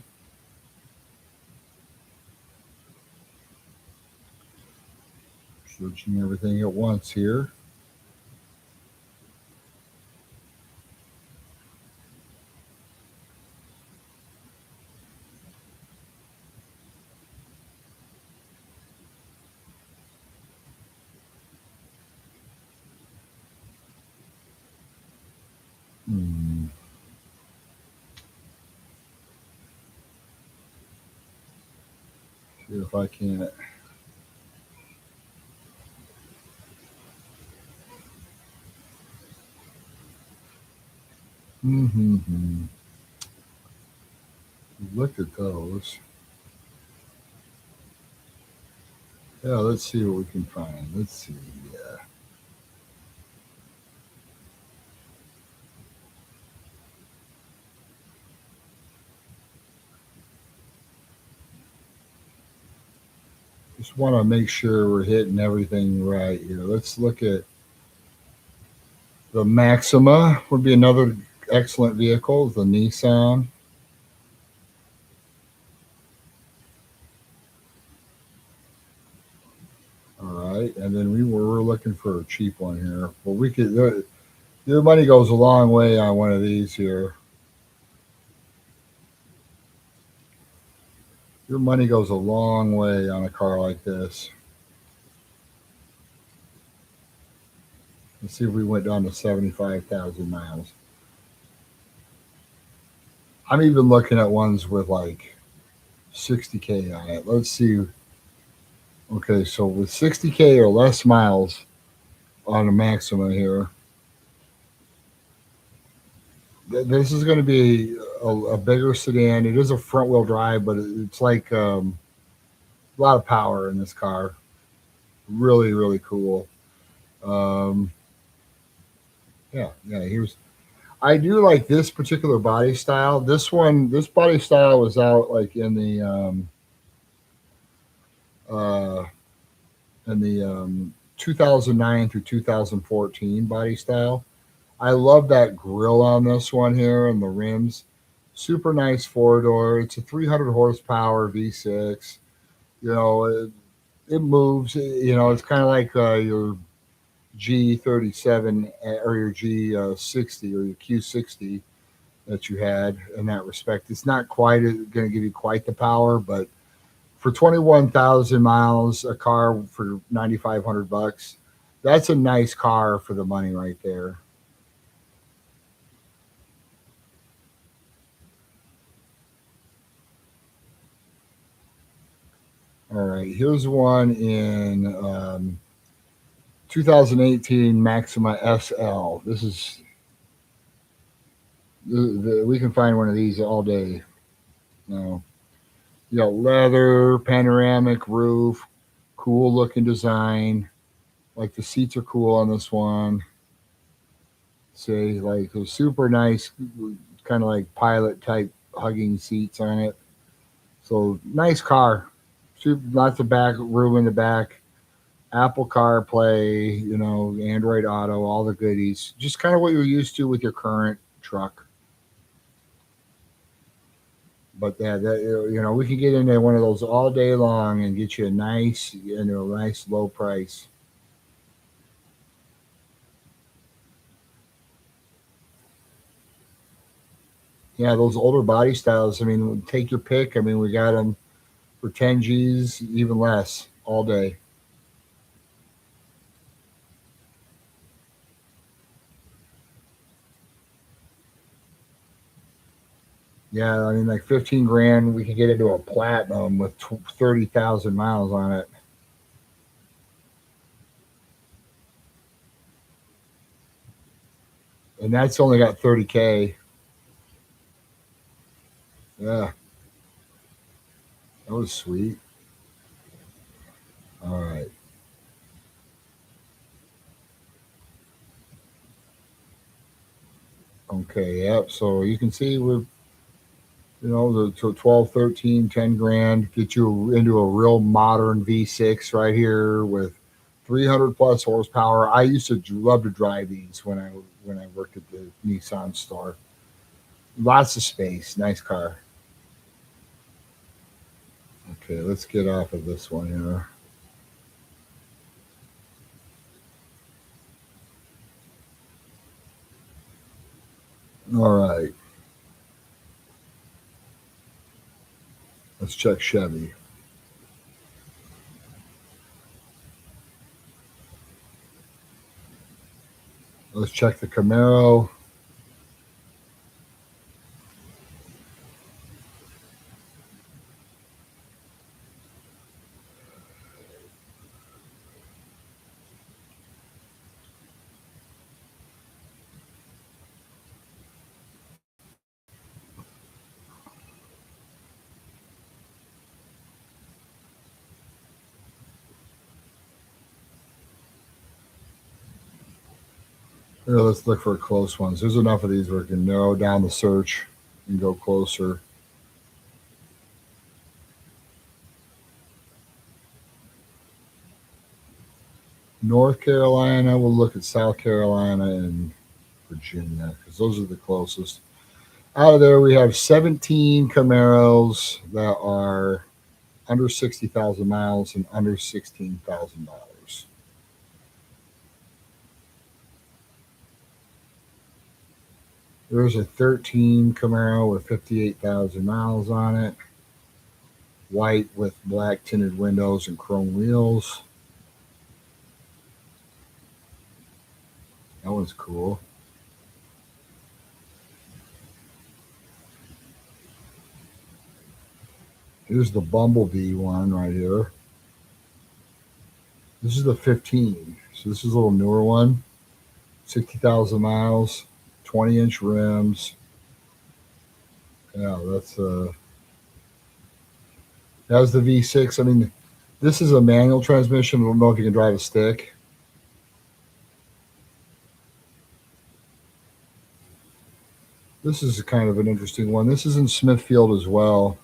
Searching everything at once here. Hmm. See if I can't. Mm-hmm. Look at those. Yeah, let's see what we can find. Let's see. Yeah. Just want to make sure we're hitting everything right here. Let's look at the Maxima. Would be another excellent vehicle. The Nissan. All right, and then we're looking for a cheap one here. Well, we could. Your money goes a long way on one of these here. Your money goes a long way on a car like this. Let's see if we went down to 75,000 miles. I'm even looking at ones with like 60K on it. Let's see. Okay, so with 60K or less miles on a Maxima here, this is going to be a bigger sedan. It is a front wheel drive, but it's like a lot of power in this car. Really, really cool. Um, yeah, yeah. I do like this particular body style. This body style was out like uh, in the 2009 through 2014 body style. I love that grill on this one here and the rims. Super nice four door. It's a 300 horsepower V6. You know, it moves. You know, it's kind of like your G37 or your G60 or your Q60 that you had in that respect. It's not quite going to give you quite the power, but for 21,000 miles, a car for 9,500 bucks, that's a nice car for the money right there. All right, here's one in 2018 Maxima SL. This is we can find one of these all day. No, you got leather, panoramic roof, cool looking design. Like the seats are cool on this one. Say like a super nice, kind of like pilot type hugging seats on it. So nice car. Super, lots of back room in the back. Apple CarPlay, you know, Android Auto, all the goodies. Just kind of what you're used to with your current truck. But that you know, we can get into one of those all day long and get you a nice, you know, nice low price. Yeah, those older body styles. I mean, take your pick. I mean, we got them for 10 G's, even less, all day. Yeah, I mean, like 15 grand, we could get into a platinum with 30,000 miles on it. And that's only got 30K. Yeah, that was sweet. All right. Okay. Yep. So you can see we're, you know, so 12, 13, 10 grand, get you into a real modern V6 right here with 300 plus horsepower. I used to love to drive these when I worked at the Nissan store. Lots of space. Nice car. Okay, let's get off of this one here. All right, let's check Chevy. Let's check the Camaro. Here, let's look for close ones. There's enough of these where we can narrow down the search and go closer. North Carolina, we'll look at South Carolina and Virginia because those are the closest. Out of there, we have 17 Camaros that are under 60,000 miles and under $16,000. There's a 13 Camaro with 58,000 miles on it, white with black tinted windows and chrome wheels. That one's cool. Here's the Bumblebee one right here. This is the 15. So this is a little newer one. 60,000 miles, 20-inch rims. Yeah, that's the V6. I mean, this is a manual transmission. I don't know if you can drive a stick. This is kind of an interesting one. This is in Smithfield as well.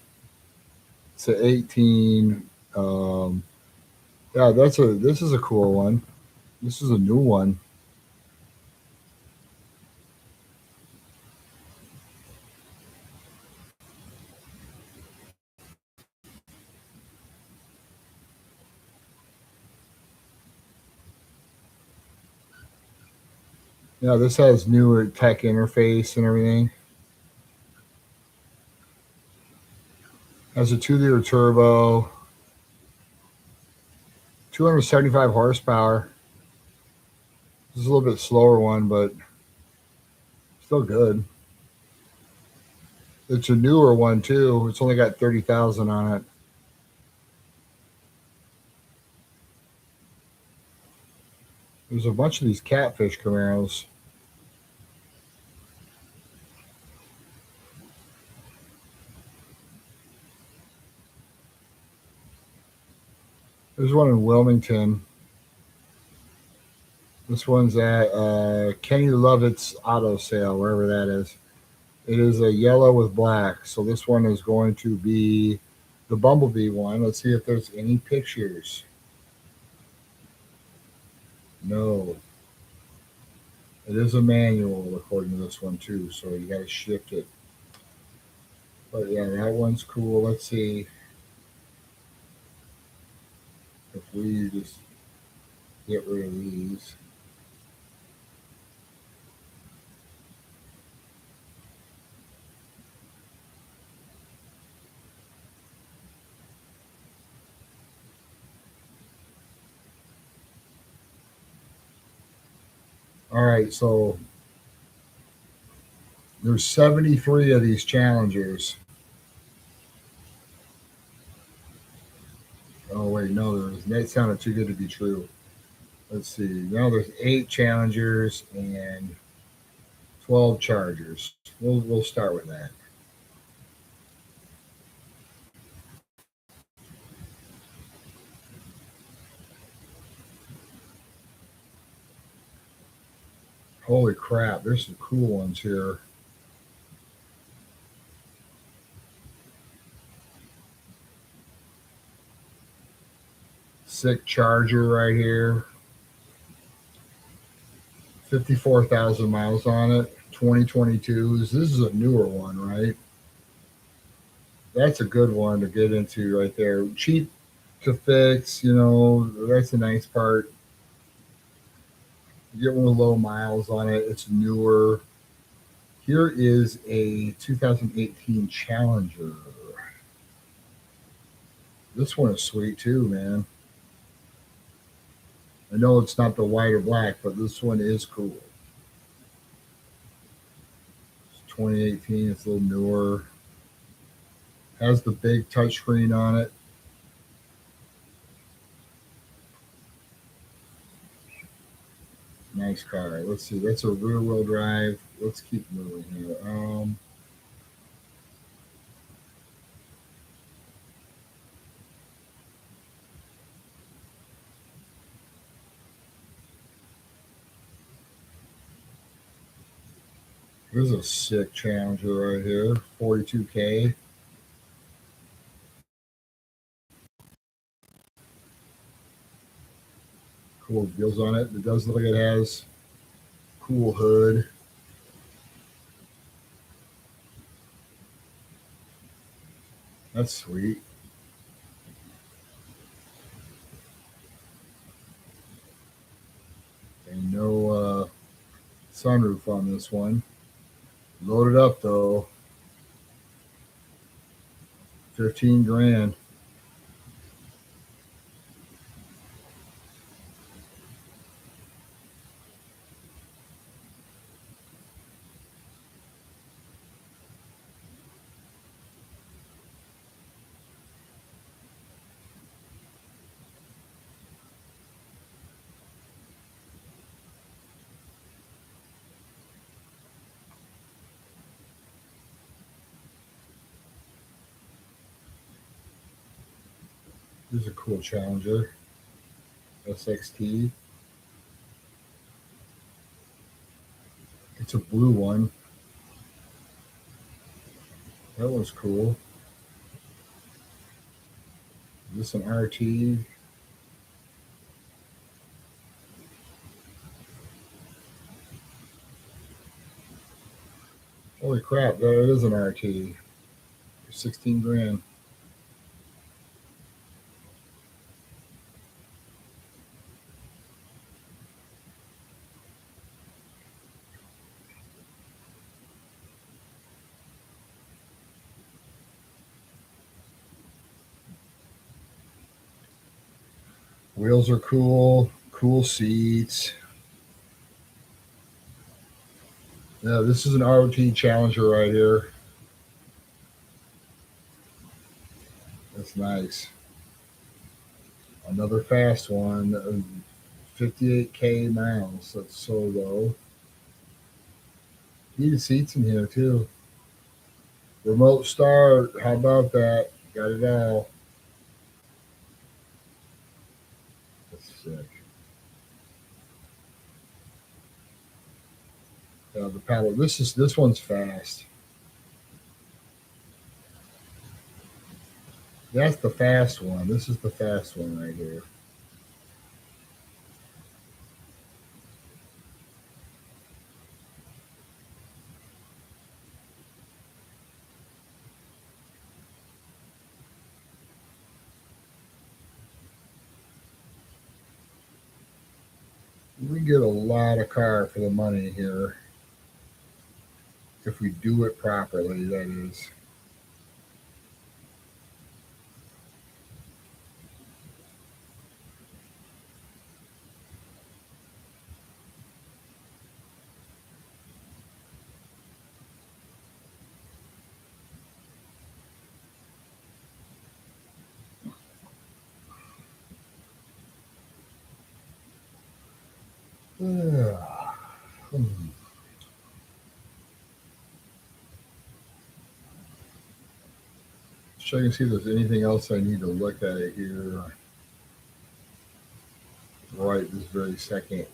It's an 18. Um, yeah, this is a cool one. This is a new one. Yeah, this has newer tech interface and everything. Has a 2-liter turbo, 275 horsepower. This is a little bit slower one, but still good. It's a newer one too. It's only got 30,000 on it. There's a bunch of these catfish Camaros. There's one in Wilmington. This one's at Kenny Lovett's Auto Sale, wherever that is. It is a yellow with black. So this one is going to be the Bumblebee one. Let's see if there's any pictures. No. It is a manual according to this one too, so you got to shift it. But yeah, that one's cool. Let's see if we just get rid of these. All right, so there's 73 of these challengers. Oh wait, no, that sounded too good to be true. Let's see. Now there's 8 challengers and 12 chargers. We'll start with that. Holy crap, there's some cool ones here. Sick charger right here. 54,000 miles on it. 2022. This is a newer one, right? That's a good one to get into right there. Cheap to fix, that's a nice part. You get one with low miles on it. It's newer. Here is a 2018 Challenger. This one is sweet too, man. I know it's not the white or black, but this one is cool. It's 2018. It's a little newer. Has the big touchscreen on it. Nice car. Let's see. That's a rear wheel drive. Let's keep moving here. This is a sick Challenger right here. 42K. Cool wheels on it. It does look like it has cool hood. That's sweet. And no sunroof on this one. Loaded up though. 15 grand. This is a cool Challenger. SXT. It's a blue one. That was cool. Is this an RT? Holy crap, that is an RT. 16 grand. Wheels are cool. Cool seats. Yeah, this is an RT Challenger right here. That's nice. Another fast one. 58K miles. That's so low. Heated seats in here too. Remote start. How about that? Got it all. That's sick. The paddle. This one's fast. That's the fast one. This is the fast one right here. We get a lot of car for the money here. If we do it properly, that is. Yeah. Check and see if there's anything else I need to look at here right this very second.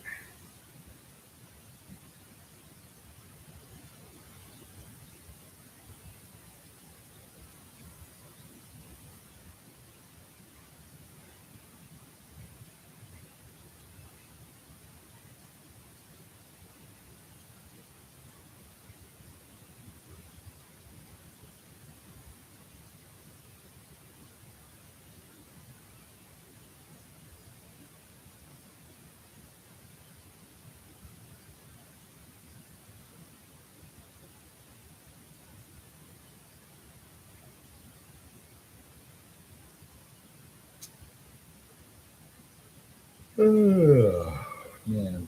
Man.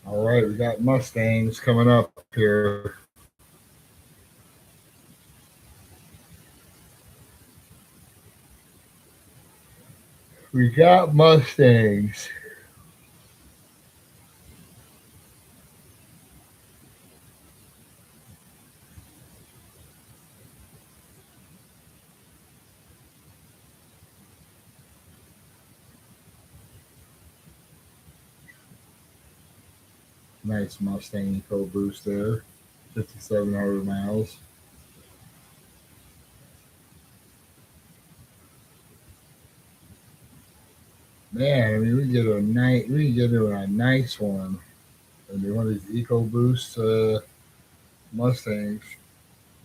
All right, we got Mustangs coming up here. We got Mustangs. Nice Mustang EcoBoost there, 5,700 miles. Man, I mean, we can get a nice one. I mean, one of these EcoBoost Mustangs,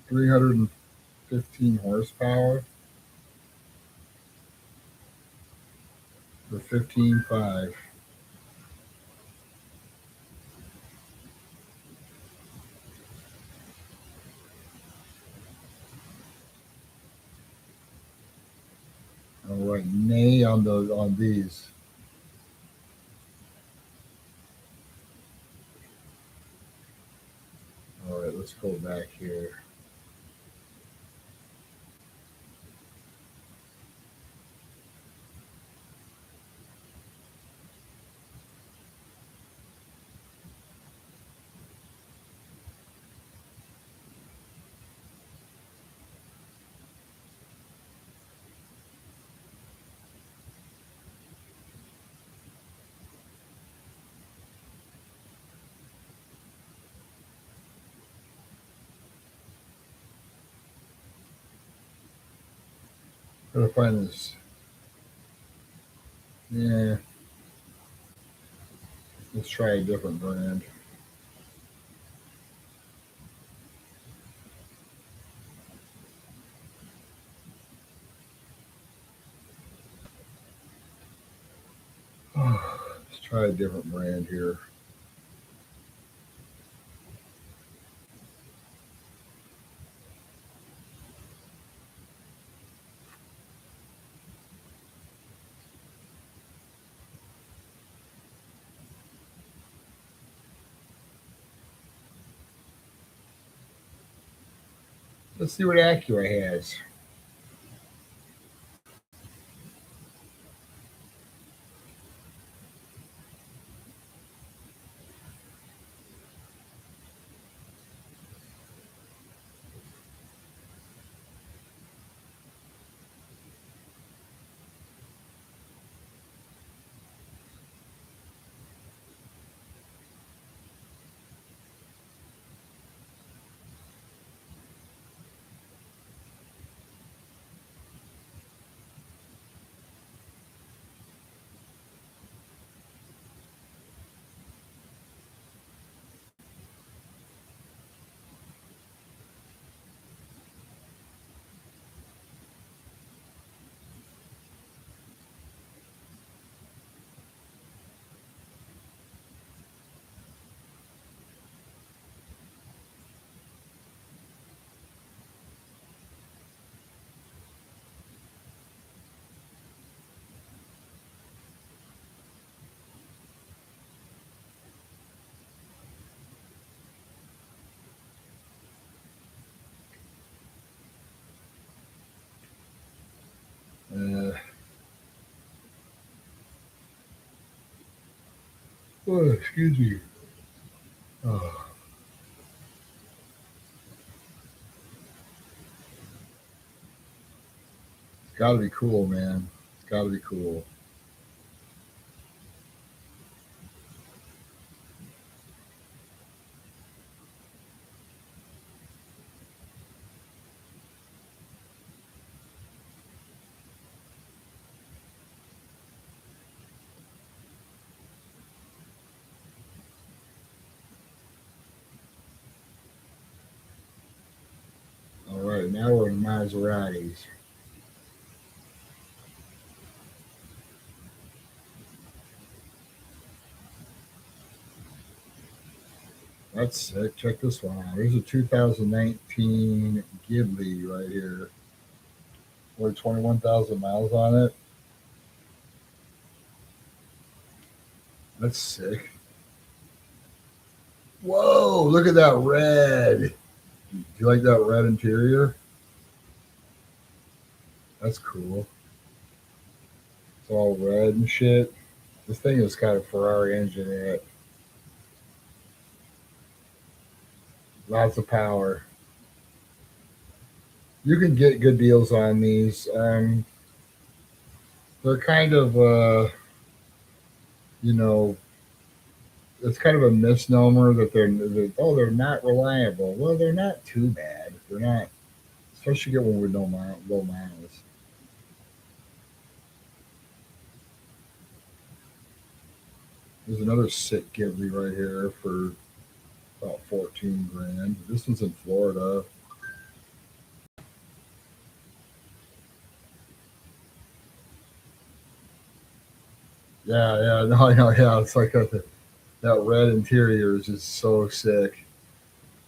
315 horsepower for 15.5. All right, nay on these. All right, let's go back here. Gotta find this. Yeah, let's try a different brand. Let's try a different brand here. Let's see what Acura has. Uh, oh, excuse me. Oh, it's got to be cool, man. It's got to be cool. All right, now we're in Maseratis. That's sick. Check this one out. Here's a 2019 Ghibli right here. Only 21,000 miles on it. That's sick. Whoa, look at that red. Do you like that red interior? That's cool. It's all red and shit. This thing has got a Ferrari engine in it. Lots of power. You can get good deals on these. They're kind of, you know, it's kind of a misnomer that they're not reliable. Well, they're not too bad. They're not, especially get one with low miles. There's another sick Ghibli right here for about 14 grand. This one's in Florida. Yeah, yeah, no, no, yeah. It's like that red interior is just so sick.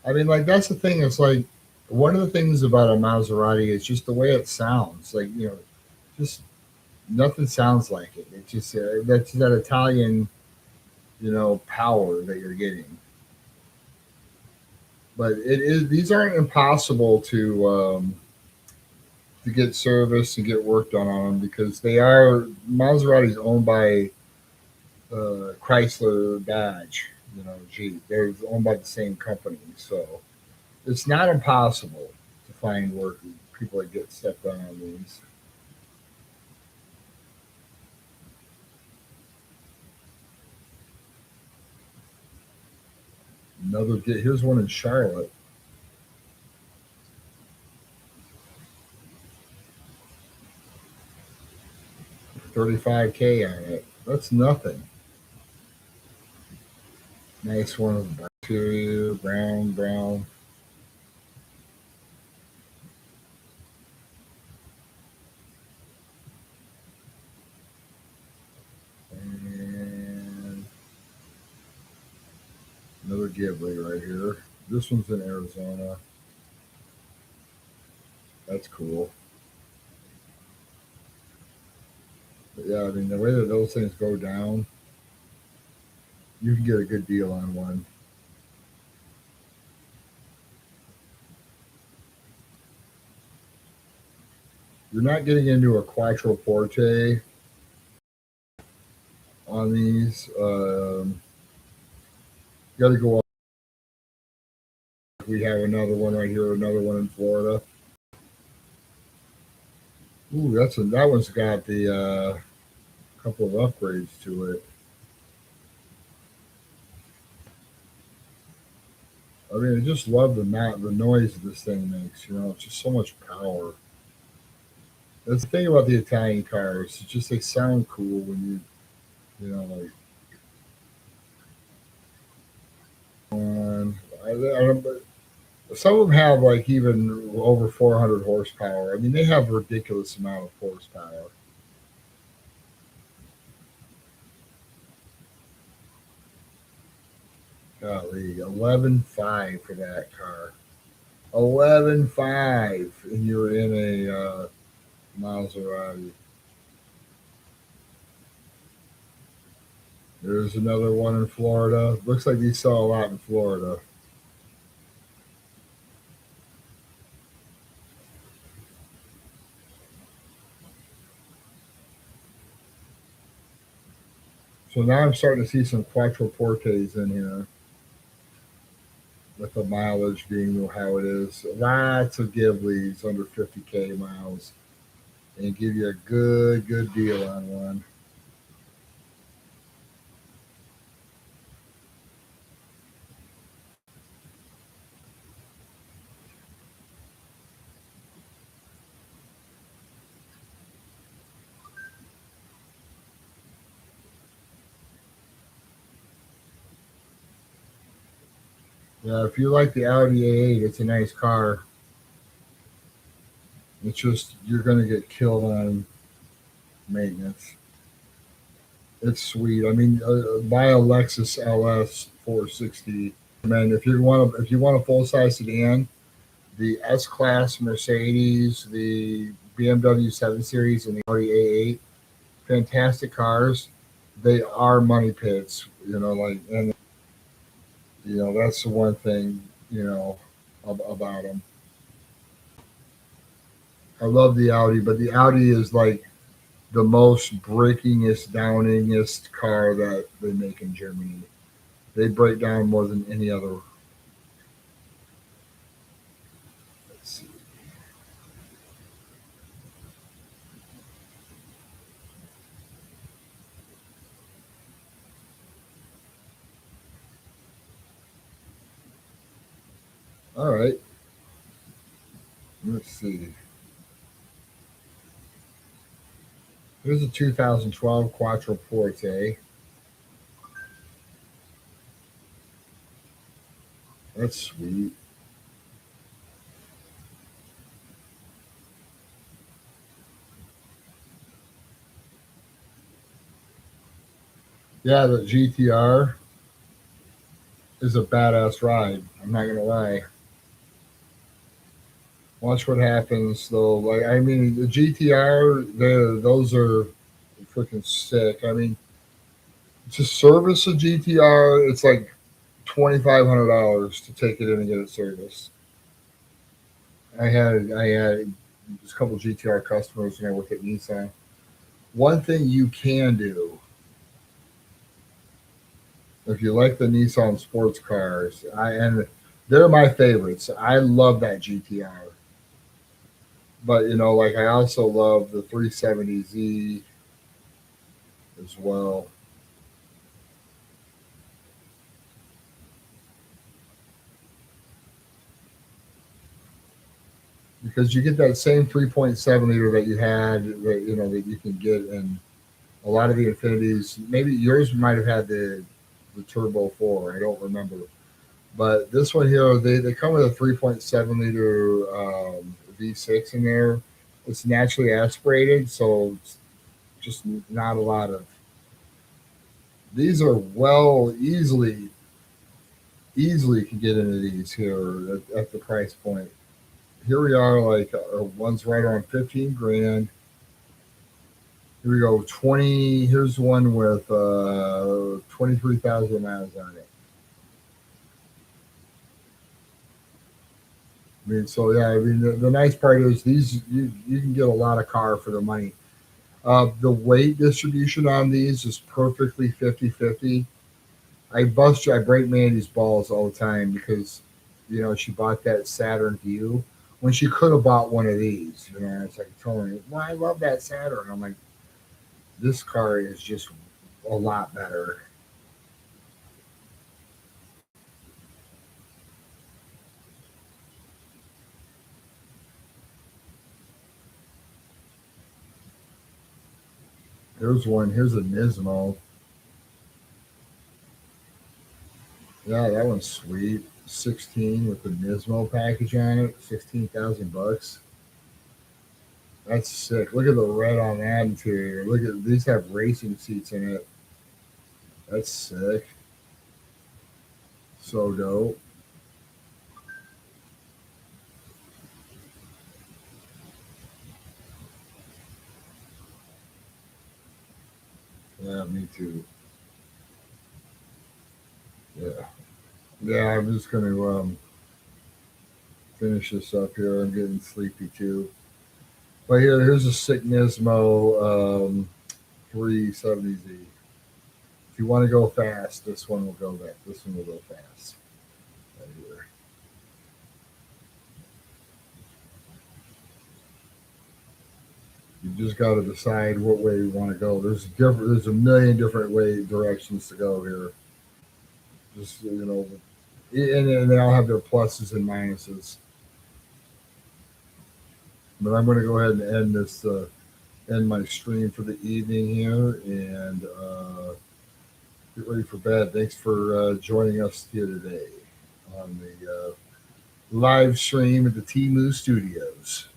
I mean, like that's the thing. It's like one of the things about a Maserati is just the way it sounds. Like just nothing sounds like it. It just that's that Italian, power that you're getting. But it is these aren't impossible to get service and get work done on them because they are Maserati's owned by Chrysler, Dodge, Jeep. They're owned by the same company, so it's not impossible to find work people that get stepped on these. Here's one in Charlotte, 35K on it. That's nothing. Nice one with interior, brown, brown. And another Ghibli right here. This one's in Arizona. That's cool. But yeah, I mean the way that those things go down, you can get a good deal on one. You're not getting into a Quattro Forte on these. You got to go up. We have another one right here, another one in Florida. Ooh, that one's got the couple of upgrades to it. I mean, I just love the noise this thing makes. It's just so much power. That's the thing about the Italian cars. It's just they sound cool when like I don't, but some of them have like even over 400 horsepower. I mean, they have a ridiculous amount of horsepower. Golly, 11.5 for that car. 11.5, and you're in a Maserati. There's another one in Florida. Looks like these sell a lot in Florida. So now I'm starting to see some Quattroportes in here with the mileage being how it is. Lots of Ghiblis under 50K miles and give you a good deal on one. Yeah, if you like the Audi A8, it's a nice car. It's just you're going to get killed on maintenance. It's sweet. I mean, buy a Lexus LS 460. Man, if you want a full size sedan, the S Class Mercedes, the BMW 7 Series, and the Audi A8, fantastic cars. They are money pits, and that's the one thing about them. I love the Audi, but the Audi is like the most breakingest, downingest car that they make in Germany. They break down more than any other. Let's see. All right. Let's see. Here's a 2012 Quattroporte. That's sweet. Yeah, the GTR is a badass ride. I'm not gonna lie. Watch what happens though. Like I mean, the GTR, those are freaking sick. I mean, to service a GTR, it's like $2,500 to take it in and get it serviced. I had just a couple GTR customers when I worked at Nissan. One thing you can do if you like the Nissan sports cars, and they're my favorites. I love that GTR, but like I also love the 370Z as well because you get that same 3.7 liter that you had that you can get in a lot of the Infinities. Maybe yours might have had the Turbo 4. I don't remember. But this one here, they come with a 3.7 liter V6 in there. It's naturally aspirated, so it's just not a lot of. These are well easily can get into these here at the price point. Here we are, like one's right around 15 grand. Here we go, 20. Here's one with 23,000 miles on it. I mean, so yeah, I mean, the nice part is these you can get a lot of car for the money. The weight distribution on these is perfectly 50-50. I break Mandy's balls all the time because, she bought that Saturn View when she could have bought one of these. It's like telling me, well, I love that Saturn. I'm like, this car is just a lot better. Here's one. Here's a Nismo. Yeah, that one's sweet. 16 with the Nismo package on it. 16,000 bucks. That's sick. Look at the red on that interior. Look at these have racing seats in it. That's sick. So dope. Yeah, me too. Yeah. Yeah, I'm just gonna finish this up here. I'm getting sleepy too. But here's a sick Nismo 370Z. If you want to go fast, this one will go back. This one will go fast. Right here. You just got to decide what way you want to go. There's a million different directions to go here. Just and they all have their pluses and minuses. But I'm going to go ahead and end my stream for the evening here and get ready for bed. Thanks for joining us here today on the live stream at the Timu Studios.